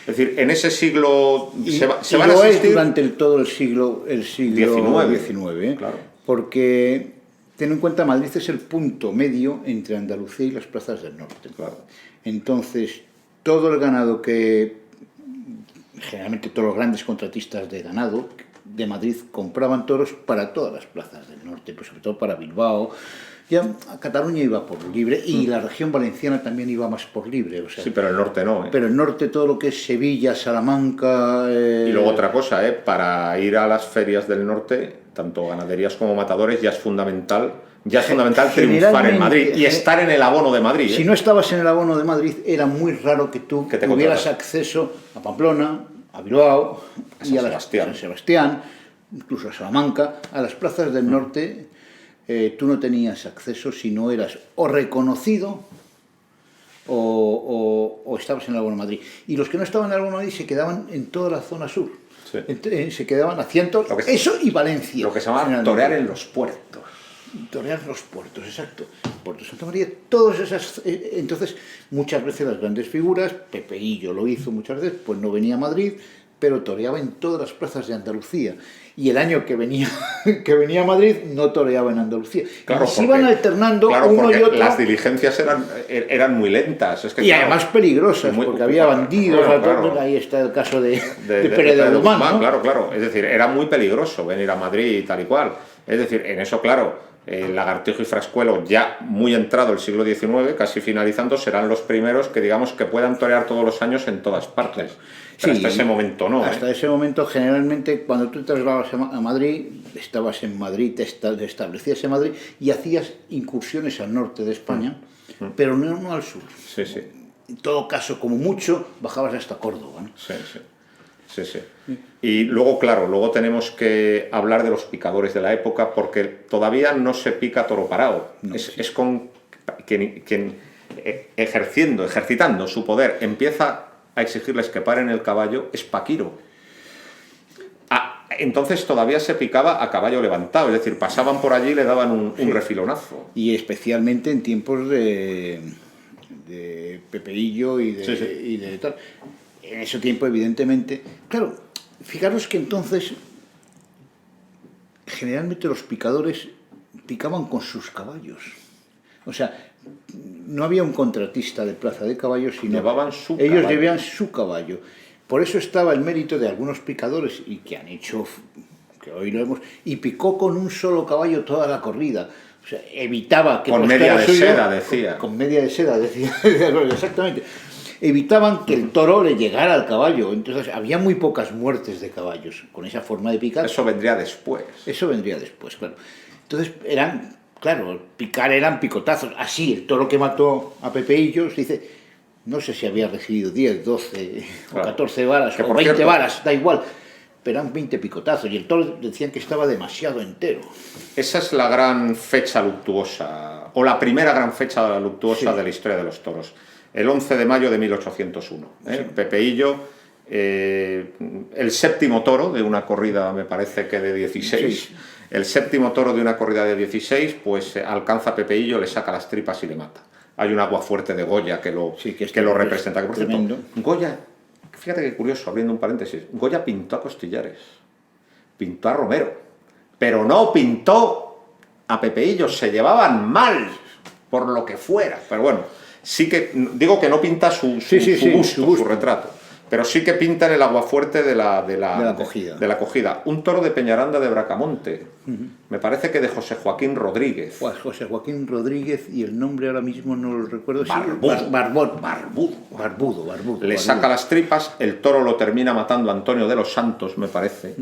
Es decir, en ese siglo se van a asistir... durante todo el siglo XIX, claro. Porque ten en cuenta, Madrid es el punto medio entre Andalucía y las plazas del norte. Claro. Entonces, todo el ganado generalmente todos los grandes contratistas de ganado de Madrid compraban toros para todas las plazas del norte, pues sobre todo para Bilbao. Ya a Cataluña iba por libre y la región valenciana también iba más por libre. O sea, Sí, pero el norte no, ¿eh? Pero el norte, todo lo que es Sevilla, Salamanca... Y luego otra cosa, para ir a las ferias del norte, tanto ganaderías como matadores, ya es fundamental triunfar en Madrid y estar en el abono de Madrid. Si no estabas en el abono de Madrid, era muy raro que tú tuvieras acceso a Pamplona, a Bilbao, y a San Sebastián, incluso a Salamanca, a las plazas del norte. Tú no tenías acceso si no eras o reconocido o estabas en el abono de Madrid. Y los que no estaban en el abono de Madrid se quedaban en toda la zona sur. Sí. Se quedaban haciendo eso y Valencia. Lo que se llama torear en los puertos. Torear los puertos, exacto. Puerto Santa María, todas esas... entonces, muchas veces las grandes figuras, Pepeillo lo hizo muchas veces, pues no venía a Madrid, pero toreaba en todas las plazas de Andalucía. Y el año que venía a Madrid no toreaba en Andalucía. Claro, y se iban alternando uno y otro. Las diligencias eran muy lentas. Es que, y además peligrosas, porque había bandidos. Claro. Ahí está el caso de Pérez de Guzmán, ¿no? Claro. Es decir, era muy peligroso venir a Madrid y tal y cual. Es decir, en eso, claro, Lagartijo y Frascuelo, ya muy entrado el siglo XIX, casi finalizando, serán los primeros que digamos que puedan torear todos los años en todas partes. Pero hasta ese momento no. Hasta ese momento, generalmente, cuando tú te trasladabas a Madrid, estabas en Madrid, te establecías en Madrid y hacías incursiones al norte de España, pero no al sur. Sí. En todo caso, como mucho, bajabas hasta Córdoba, ¿no? Sí. Y luego, claro, tenemos que hablar de los picadores de la época, porque todavía no se pica toro parado. Es con quien ejercitando su poder, empieza a exigirles que paren el caballo, es Paquiro. Entonces todavía se picaba a caballo levantado, es decir, pasaban por allí y le daban un refilonazo. Y especialmente en tiempos de Pepeillo y de tal. En ese tiempo, evidentemente... Claro, fijaros que entonces, generalmente los picadores picaban con sus caballos. O sea, no había un contratista de plaza de caballos, sino ellos llevaban su caballo. Por eso estaba el mérito de algunos picadores, y que han hecho, que hoy lo vemos, y picó con un solo caballo toda la corrida. O sea, evitaba que... Con media de seda, decía. Con media de seda, decía, exactamente. Evitaban que el toro le llegara al caballo. Entonces había muy pocas muertes de caballos con esa forma de picar. Eso vendría después, claro. Entonces picar eran picotazos. Así, el toro que mató a Pepeillo, dice, no sé si había recibido 10, 12 o 14 varas, o 20 varas, da igual, pero eran 20 picotazos. Y el toro decían que estaba demasiado entero. Esa es la gran fecha luctuosa, o la primera gran fecha luctuosa de la historia de los toros. El 11 de mayo de 1801. Pepeillo, el séptimo toro de una corrida, me parece que de 16. Sí. El séptimo toro de una corrida de 16, pues alcanza a Pepeillo, le saca las tripas y le mata. Hay un aguafuerte de Goya que lo representa. Que, por cierto, Goya, fíjate qué curioso, abriendo un paréntesis, Goya pintó a Costillares, pintó a Romero, pero no pintó a Pepeillo, se llevaban mal, por lo que fuera. Pero bueno, sí que, digo que no pinta su busto, su retrato, pero sí que pinta en el aguafuerte de la cogida. Un toro de Peñaranda de Bracamonte, me parece que de José Joaquín Rodríguez. Pues José Joaquín Rodríguez, y el nombre ahora mismo no lo recuerdo. Barbudo. Le saca las tripas, el toro lo termina matando Antonio de los Santos, me parece,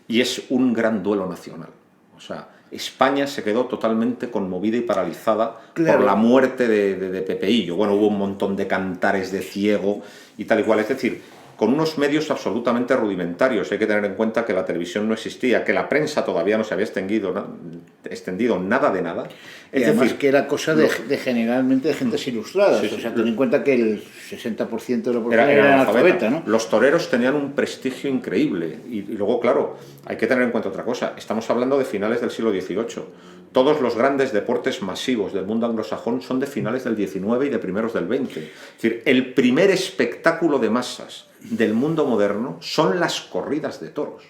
y es un gran duelo nacional. O sea, España se quedó totalmente conmovida y paralizada por la muerte de Pepeillo. Bueno, hubo un montón de cantares de ciego y tal y cual. Es decir, con unos medios absolutamente rudimentarios. Hay que tener en cuenta que la televisión no existía, que la prensa todavía no se había extendido nada de nada. Y además que era cosa de generalmente de gentes ilustradas. Sí, sí. O sea, ten en cuenta que el 60% de la población Era analfabeta, ¿no? Los toreros tenían un prestigio increíble. Y luego, claro, hay que tener en cuenta otra cosa. Estamos hablando de finales del siglo XVIII. Todos los grandes deportes masivos del mundo anglosajón son de finales del XIX y de primeros del XX. Es decir, el primer espectáculo de masas del mundo moderno son las corridas de toros.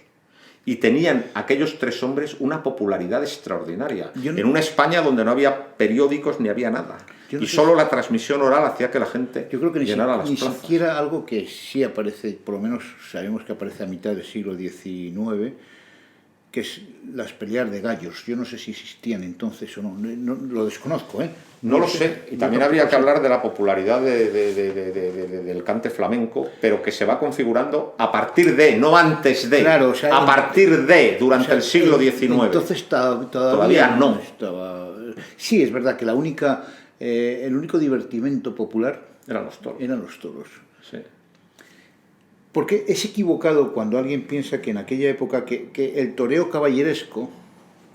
Y tenían aquellos tres hombres una popularidad extraordinaria. En una España donde no había periódicos ni había nada. Y solo la transmisión oral hacía que la gente llenara las plazas. Ni siquiera algo que sí aparece, por lo menos sabemos que aparece a mitad del siglo XIX, que es las peleas de gallos. Yo no sé si existían entonces o no, lo desconozco, ¿eh? No lo sé, y también habría que hablar de la popularidad del cante flamenco, pero que se va configurando a partir de, no antes de, claro, o sea, a partir de, durante el siglo XIX. Entonces todavía no estaba. Sí, es verdad que el único divertimento popular eran los toros. Eran los toros. Sí. Porque es equivocado cuando alguien piensa que en aquella época que el toreo caballeresco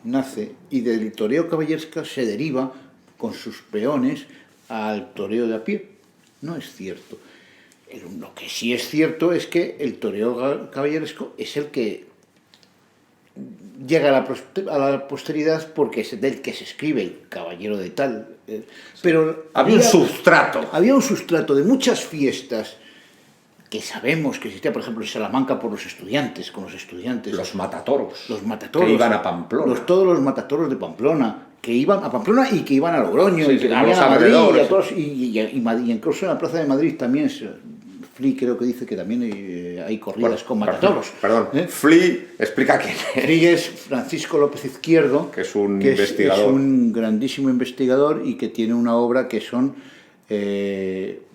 nace y del toreo caballeresco se deriva con sus peones al toreo de a pie. No es cierto. Lo que sí es cierto es que el toreo caballeresco es el que llega a la posteridad porque es del que se escribe el caballero de tal. Pero había un sustrato. Había un sustrato de muchas fiestas que sabemos que existía, por ejemplo, en Salamanca por los estudiantes, con los estudiantes. Los matatoros. Los matatoros. Que iban a Pamplona. Todos los matatoros de Pamplona, que iban a Pamplona y que iban a Logroño, sí, y que a los a Madrid, alrededores. y incluso en la Plaza de Madrid también, Flea creo que dice que también hay corridas con matatoros. Perdón. Flea, explica quién es. Flea es Francisco López Izquierdo, que es un investigador. Es un grandísimo investigador y que tiene una obra que son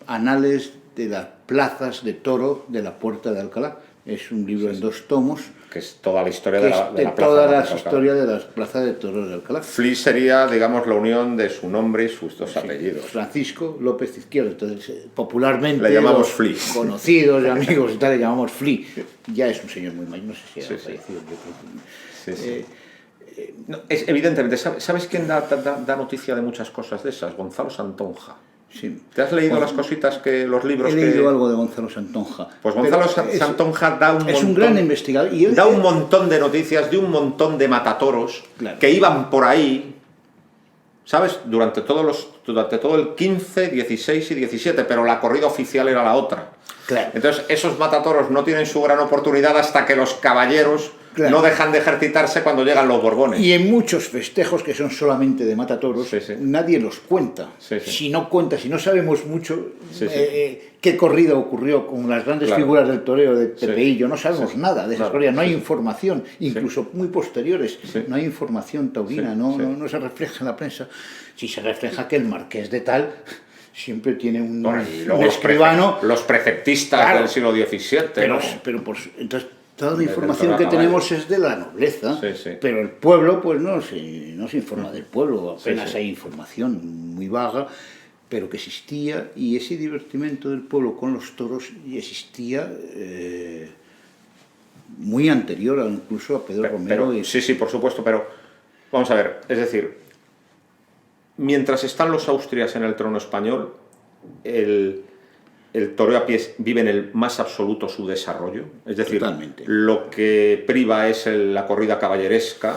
anales de las plazas de toro de la Puerta de Alcalá. Es un libro en 2 tomos. Que es toda la historia de la plaza. Todas las historias de las plazas de toros de Alcalá. Flea sería, digamos, la unión de su nombre y sus dos apellidos. Francisco López Izquierdo. Entonces, popularmente, le llamamos Flea. Conocidos y amigos y tal, le llamamos Flea. Ya es un señor muy mayor, no sé si ha fallecido. No, evidentemente, ¿sabes quién da noticia de muchas cosas de esas? Gonzalo Santonja. Sí. ¿Te has leído las cositas los libros He leído algo de Gonzalo Santonja. Pues Gonzalo Santonja da un montón... Es un gran investigador. Y da un montón de noticias de un montón de matatoros que iban por ahí, ¿sabes? Durante todo el 15, 16 y 17, pero la corrida oficial era la otra. Claro. Entonces, esos matatoros no tienen su gran oportunidad hasta que los caballeros no dejan de ejercitarse cuando llegan los Borbones. Y en muchos festejos que son solamente de matatoros, nadie los cuenta. Si no sabemos mucho qué corrida ocurrió con las grandes figuras del toreo de Pepeillo, no sabemos nada de esas corridas, no hay información, incluso muy posteriores, no hay información taurina, no se refleja en la prensa. Si se refleja que el marqués de tal siempre tiene un escribano. Los preceptistas del siglo XVII. Pero entonces toda la información que tenemos es de la nobleza, pero el pueblo pues no se informa del pueblo, apenas hay información muy vaga, pero que existía, y ese divertimento del pueblo con los toros existía muy anterior incluso a Pedro Romero. Sí, por supuesto, pero vamos a ver, es decir, mientras están los Austrias en el trono español, el toreo a pies vive en el más absoluto su desarrollo. Es decir, totalmente. Lo que priva es la corrida caballeresca.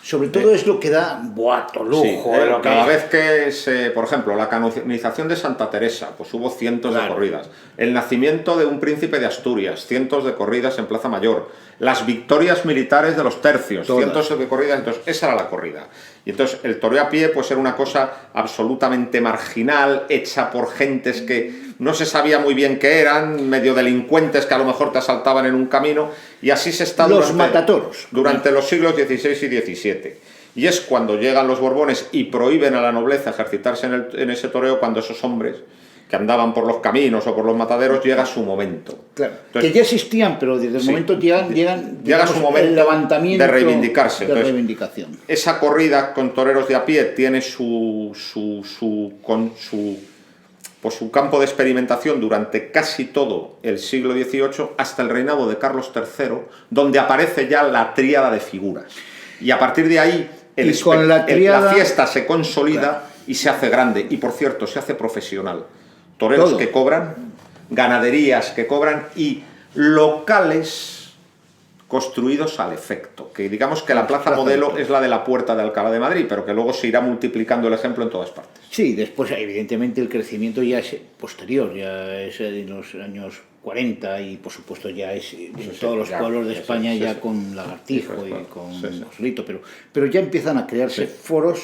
Sobre todo es lo que da boato, lujo. Cada vez que por ejemplo, la canonización de Santa Teresa, pues hubo cientos de corridas. El nacimiento de un príncipe de Asturias, cientos de corridas en Plaza Mayor. Las victorias militares de los tercios, cientos de corridas. Entonces, esa era la corrida. Y entonces el toreo a pie pues era una cosa absolutamente marginal, hecha por gentes que no se sabía muy bien qué eran, medio delincuentes que a lo mejor te asaltaban en un camino, y así se está durante los siglos XVI y XVII. Y es cuando llegan los Borbones y prohíben a la nobleza ejercitarse en ese toreo, cuando esos hombres que andaban por los caminos o por los mataderos, llega su momento. Claro, entonces, que ya existían, pero desde el momento llega su momento el levantamiento de reivindicarse. De reivindicación. Esa corrida con toreros de a pie tiene pues su campo de experimentación durante casi todo el siglo XVIII hasta el reinado de Carlos III, donde aparece ya la tríada de figuras. Y a partir de ahí la fiesta se consolida, claro, y se hace grande. Y por cierto, se hace profesional. Toreros que cobran, ganaderías que cobran y locales construidos al efecto. Que digamos que la plaza modelo es la de la Puerta de Alcalá de Madrid, pero que luego se irá multiplicando el ejemplo en todas partes. Sí, después evidentemente el crecimiento ya es posterior, ya es en los años 40 y por supuesto ya es en todos los pueblos de España ya con Lagartijo y con Joselito, pero ya empiezan a crearse foros,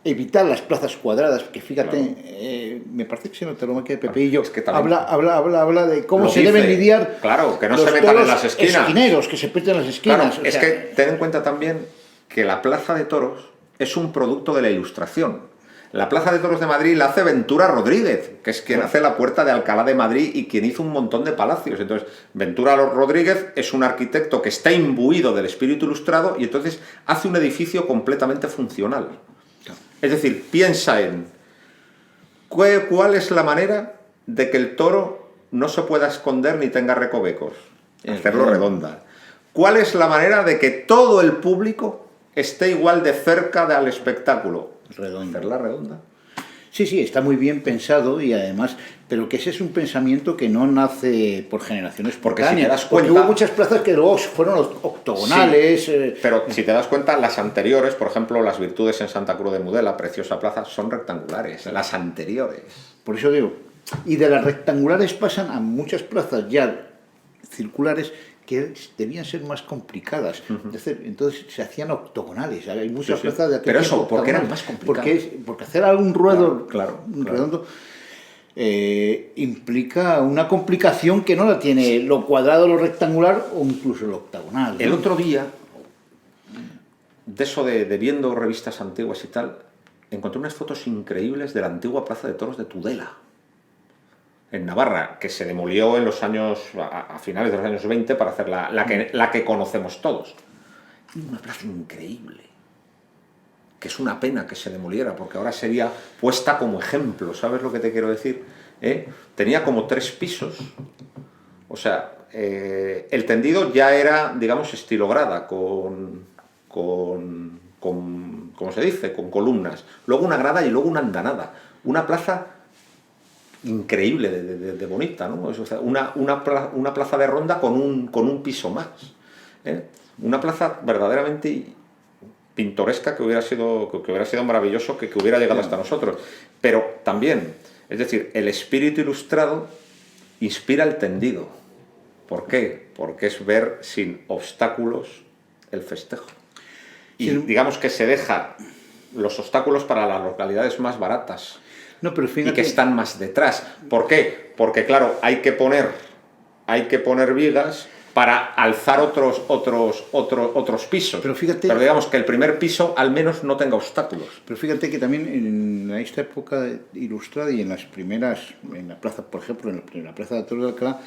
evitar las plazas cuadradas, que fíjate, me parece que se nota lo que Pepe y yo, es que habla de cómo se deben lidiar, claro, que no se metan en las esquinas, esquineros, que se meten en las esquinas. Claro, es que ten en cuenta también que la plaza de toros es un producto de la Ilustración. La Plaza de Toros de Madrid la hace Ventura Rodríguez, que es quien hace la Puerta de Alcalá de Madrid y quien hizo un montón de palacios. Entonces, Ventura Rodríguez es un arquitecto que está imbuido del espíritu ilustrado y entonces hace un edificio completamente funcional. Es decir, piensa en cuál es la manera de que el toro no se pueda esconder ni tenga recovecos. Hacerlo redonda. ¿Cuál es la manera de que todo el público esté igual de cerca del espectáculo? Hacerla redonda. Sí, está muy bien pensado y además, pero que ese es un pensamiento que no nace por generaciones porque si te das cuenta, porque hubo muchas plazas que luego fueron octogonales. Sí, pero si te das cuenta, las anteriores, por ejemplo, las Virtudes en Santa Cruz de Mudela, preciosa plaza, son rectangulares, las anteriores. Por eso digo, y de las rectangulares pasan a muchas plazas ya circulares que debían ser más complicadas. Entonces se hacían octogonales. Hay muchas plazas de aquel Pero eso, tiempo, ¿por qué eran más complicadas? Porque hacer algún ruedo Claro. redondo implica una complicación que no la tiene lo cuadrado, lo rectangular o incluso lo octagonal, ¿no? El otro día, de eso de viendo revistas antiguas y tal, encontré unas fotos increíbles de la antigua Plaza de Toros de Tudela, en Navarra, que se demolió en los años, a finales de los años 20 para hacer la que conocemos todos. Una plaza increíble, que es una pena que se demoliera, porque ahora sería puesta como ejemplo, ¿sabes lo que te quiero decir? Tenía como 3 pisos, o sea, el tendido ya era, digamos, estilo grada, con ¿cómo se dice?, con columnas, luego una grada y luego una andanada, una plaza increíble de bonita, ¿no? O sea, una plaza de ronda con un piso más, una plaza verdaderamente pintoresca que hubiera sido maravilloso que hubiera llegado hasta nosotros, pero también, es decir, el espíritu ilustrado inspira el tendido. ¿Por qué? Porque es ver sin obstáculos el festejo. Y digamos que se deja los obstáculos para las localidades más baratas. No, pero fíjate, y que están más detrás. ¿Por qué? Porque claro, hay que poner vigas para alzar otros pisos. Pero digamos que el primer piso al menos no tenga obstáculos. Pero fíjate que también en esta época ilustrada y en las primeras, en la plaza, por ejemplo, en la Plaza de Toros de Alcalá,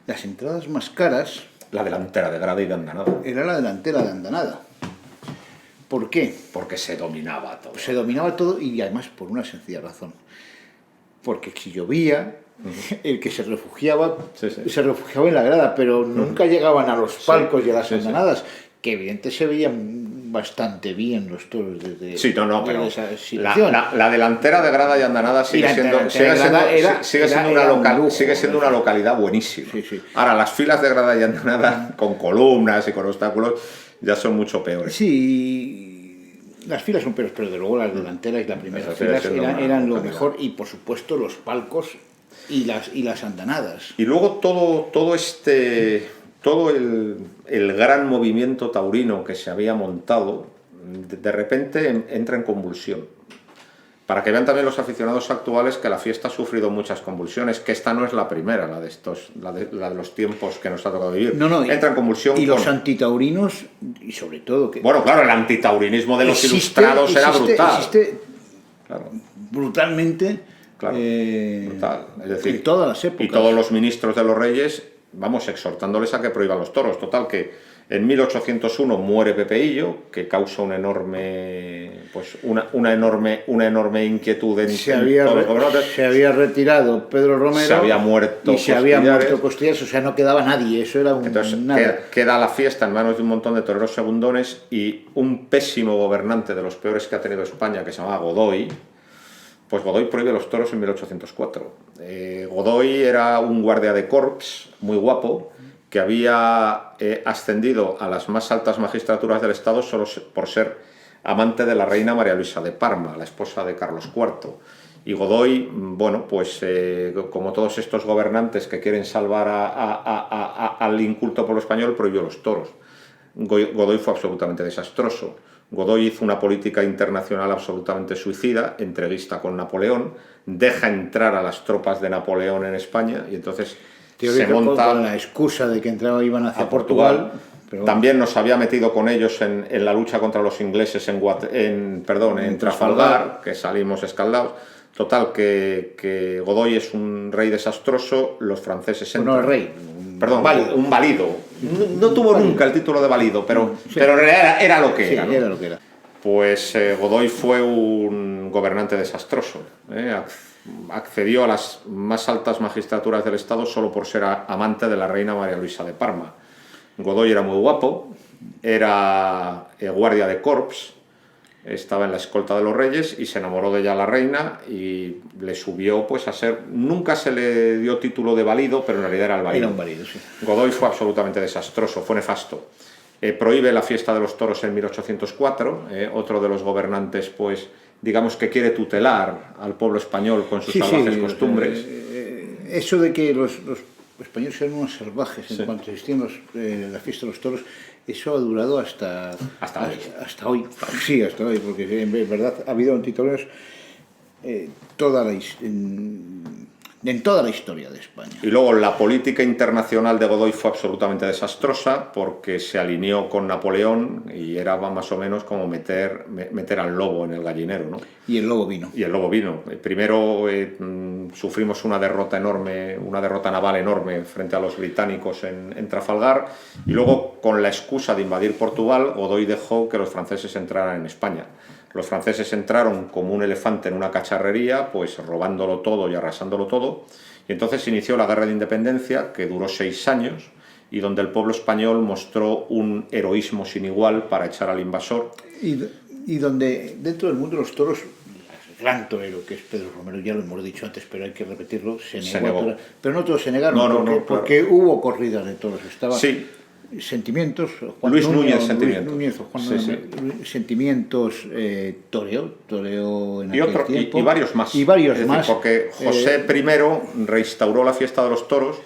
las entradas más caras... La delantera de grada y de andanada. Era la delantera de andanada. ¿Por qué? Porque se dominaba todo. Se dominaba todo y además por una sencilla razón. Porque si llovía, el que se refugiaba en la grada, pero nunca llegaban a los palcos y a las andanadas, que evidentemente se veían bastante bien los toros desde pero esa situación. La delantera de grada y andanada sigue siendo una localidad buenísima. Ahora, las filas de grada y andanada con columnas y con obstáculos ya son mucho peores. Sí, las filas son peores, pero de luego las delanteras y las primeras filas eran lo mejor, y por supuesto los palcos y las andanadas. Y luego todo el gran movimiento taurino que se había montado, de repente entra en convulsión. Para que vean también los aficionados actuales que la fiesta ha sufrido muchas convulsiones, que esta no es la primera, la de los tiempos que nos ha tocado vivir. Entra en convulsión. Y los antitaurinos, y sobre todo... Bueno, claro, el antitaurinismo de los ilustrados era brutal. Brutalmente. Claro, brutal. Es decir, en todas las épocas. Y todos los ministros de los reyes, vamos, exhortándoles a que prohíban los toros. Total, que En 1801 muere Pepeillo, que causa una enorme inquietud en todos los gobernantes. Se había retirado Pedro Romero. Se había muerto y se había muerto Costillares, o sea, no quedaba nadie. Eso era un. Entonces nada. queda la fiesta en manos de un montón de toreros segundones y un pésimo gobernante, de los peores que ha tenido España, que se llamaba Godoy. Pues Godoy prohíbe los toros en 1804. Godoy era un guardia de corps muy guapo, que había ascendido a las más altas magistraturas del Estado solo por ser amante de la reina María Luisa de Parma, la esposa de Carlos IV. Y Godoy, bueno, pues como todos estos gobernantes que quieren salvar al inculto pueblo español, prohibió los toros. Godoy fue absolutamente desastroso. Godoy hizo una política internacional absolutamente suicida, entreguista con Napoleón, deja entrar a las tropas de Napoleón en España y entonces se monta con la excusa de que iban hacia Portugal. Pero también nos había metido con ellos en la lucha contra los ingleses en Trafalgar, que salimos escaldados. Total, que Godoy es un rey desastroso, los franceses entran. No, rey. Perdón, un valido. No tuvo nunca el título de valido, pero era lo que era, ¿no? Era lo que era. Pues Godoy fue un gobernante desastroso. Accedió a las más altas magistraturas del Estado solo por ser amante de la reina María Luisa de Parma. Godoy era muy guapo, era guardia de corps, estaba en la escolta de los reyes y se enamoró de ella la reina y le subió pues a ser... Nunca se le dio título de valido, pero en realidad era el valido. Era un valido, sí. Godoy fue absolutamente desastroso, fue nefasto. Prohíbe la fiesta de los toros en 1804, otro de los gobernantes, pues, digamos que quiere tutelar al pueblo español con sus salvajes costumbres. Eso de que los españoles eran unos salvajes en cuanto existían la fiesta de los toros, eso ha durado hasta hoy. Sí, hasta hoy, porque en verdad ha habido antitoreros en toda la historia de España. Y luego la política internacional de Godoy fue absolutamente desastrosa porque se alineó con Napoleón y era más o menos como meter al lobo en el gallinero, ¿no? Y el lobo vino. Y el lobo vino. Primero sufrimos una derrota enorme, una derrota naval enorme frente a los británicos en Trafalgar y luego con la excusa de invadir Portugal, Godoy dejó que los franceses entraran en España. Los franceses entraron como un elefante en una cacharrería, pues robándolo todo y arrasándolo todo, y entonces inició la Guerra de Independencia, que duró 6 años, y donde el pueblo español mostró un heroísmo sin igual para echar al invasor. Y donde dentro del mundo de los toros, el gran torero que es Pedro Romero, ya lo hemos dicho antes, pero hay que repetirlo, se negó. Pero no todos se negaron, porque hubo corridas de toros, sí. Sentimientos, Luis Núñez, Sentimientos, toreo en aquel tiempo. Y varios más. Porque José I reinstauró la fiesta de los toros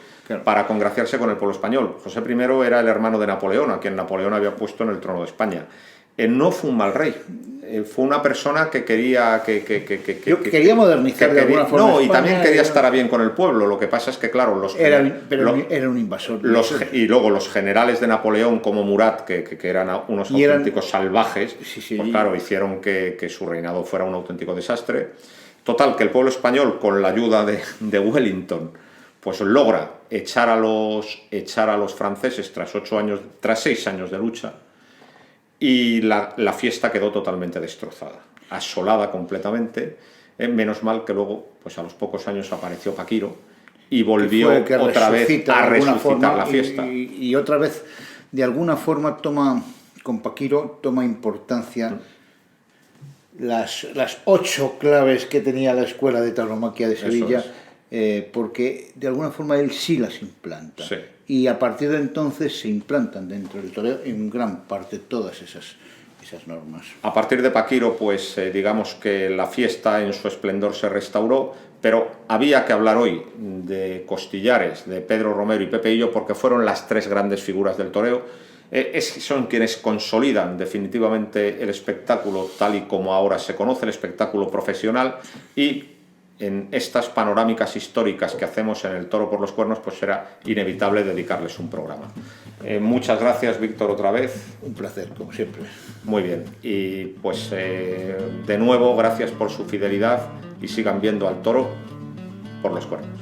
para congraciarse con el pueblo español. José I era el hermano de Napoleón, a quien Napoleón había puesto en el trono de España. No fue un mal rey. Fue una persona que quería quería modernizar de alguna forma. No, y también quería estar bien con el pueblo. Lo que pasa es que, claro, era un invasor. Y luego los generales de Napoleón, como Murat, que eran unos auténticos salvajes, pues claro, hicieron que su reinado fuera un auténtico desastre. Total, que el pueblo español, con la ayuda de Wellington, pues logra echar a los franceses tras 6 años de lucha. Y la fiesta quedó totalmente destrozada, asolada completamente. Menos mal que luego, pues a los pocos años apareció Paquiro y volvió otra vez a resucitar la fiesta. Y otra vez, de alguna forma, con Paquiro toma importancia las 8 claves que tenía la Escuela de Tauromaquia de Sevilla, porque de alguna forma él sí las implanta. Sí. Y a partir de entonces se implantan dentro del toreo en gran parte todas esas normas. A partir de Paquiro, pues digamos que la fiesta en su esplendor se restauró, pero había que hablar hoy de Costillares, de Pedro Romero y Pepeillo, porque fueron las 3 grandes figuras del toreo. Son quienes consolidan definitivamente el espectáculo tal y como ahora se conoce, el espectáculo profesional, y en estas panorámicas históricas que hacemos en el Toro por los Cuernos, pues era inevitable dedicarles un programa. Muchas gracias, Víctor, otra vez. Un placer, como siempre. Muy bien, y pues de nuevo, gracias por su fidelidad y sigan viendo al Toro por los Cuernos.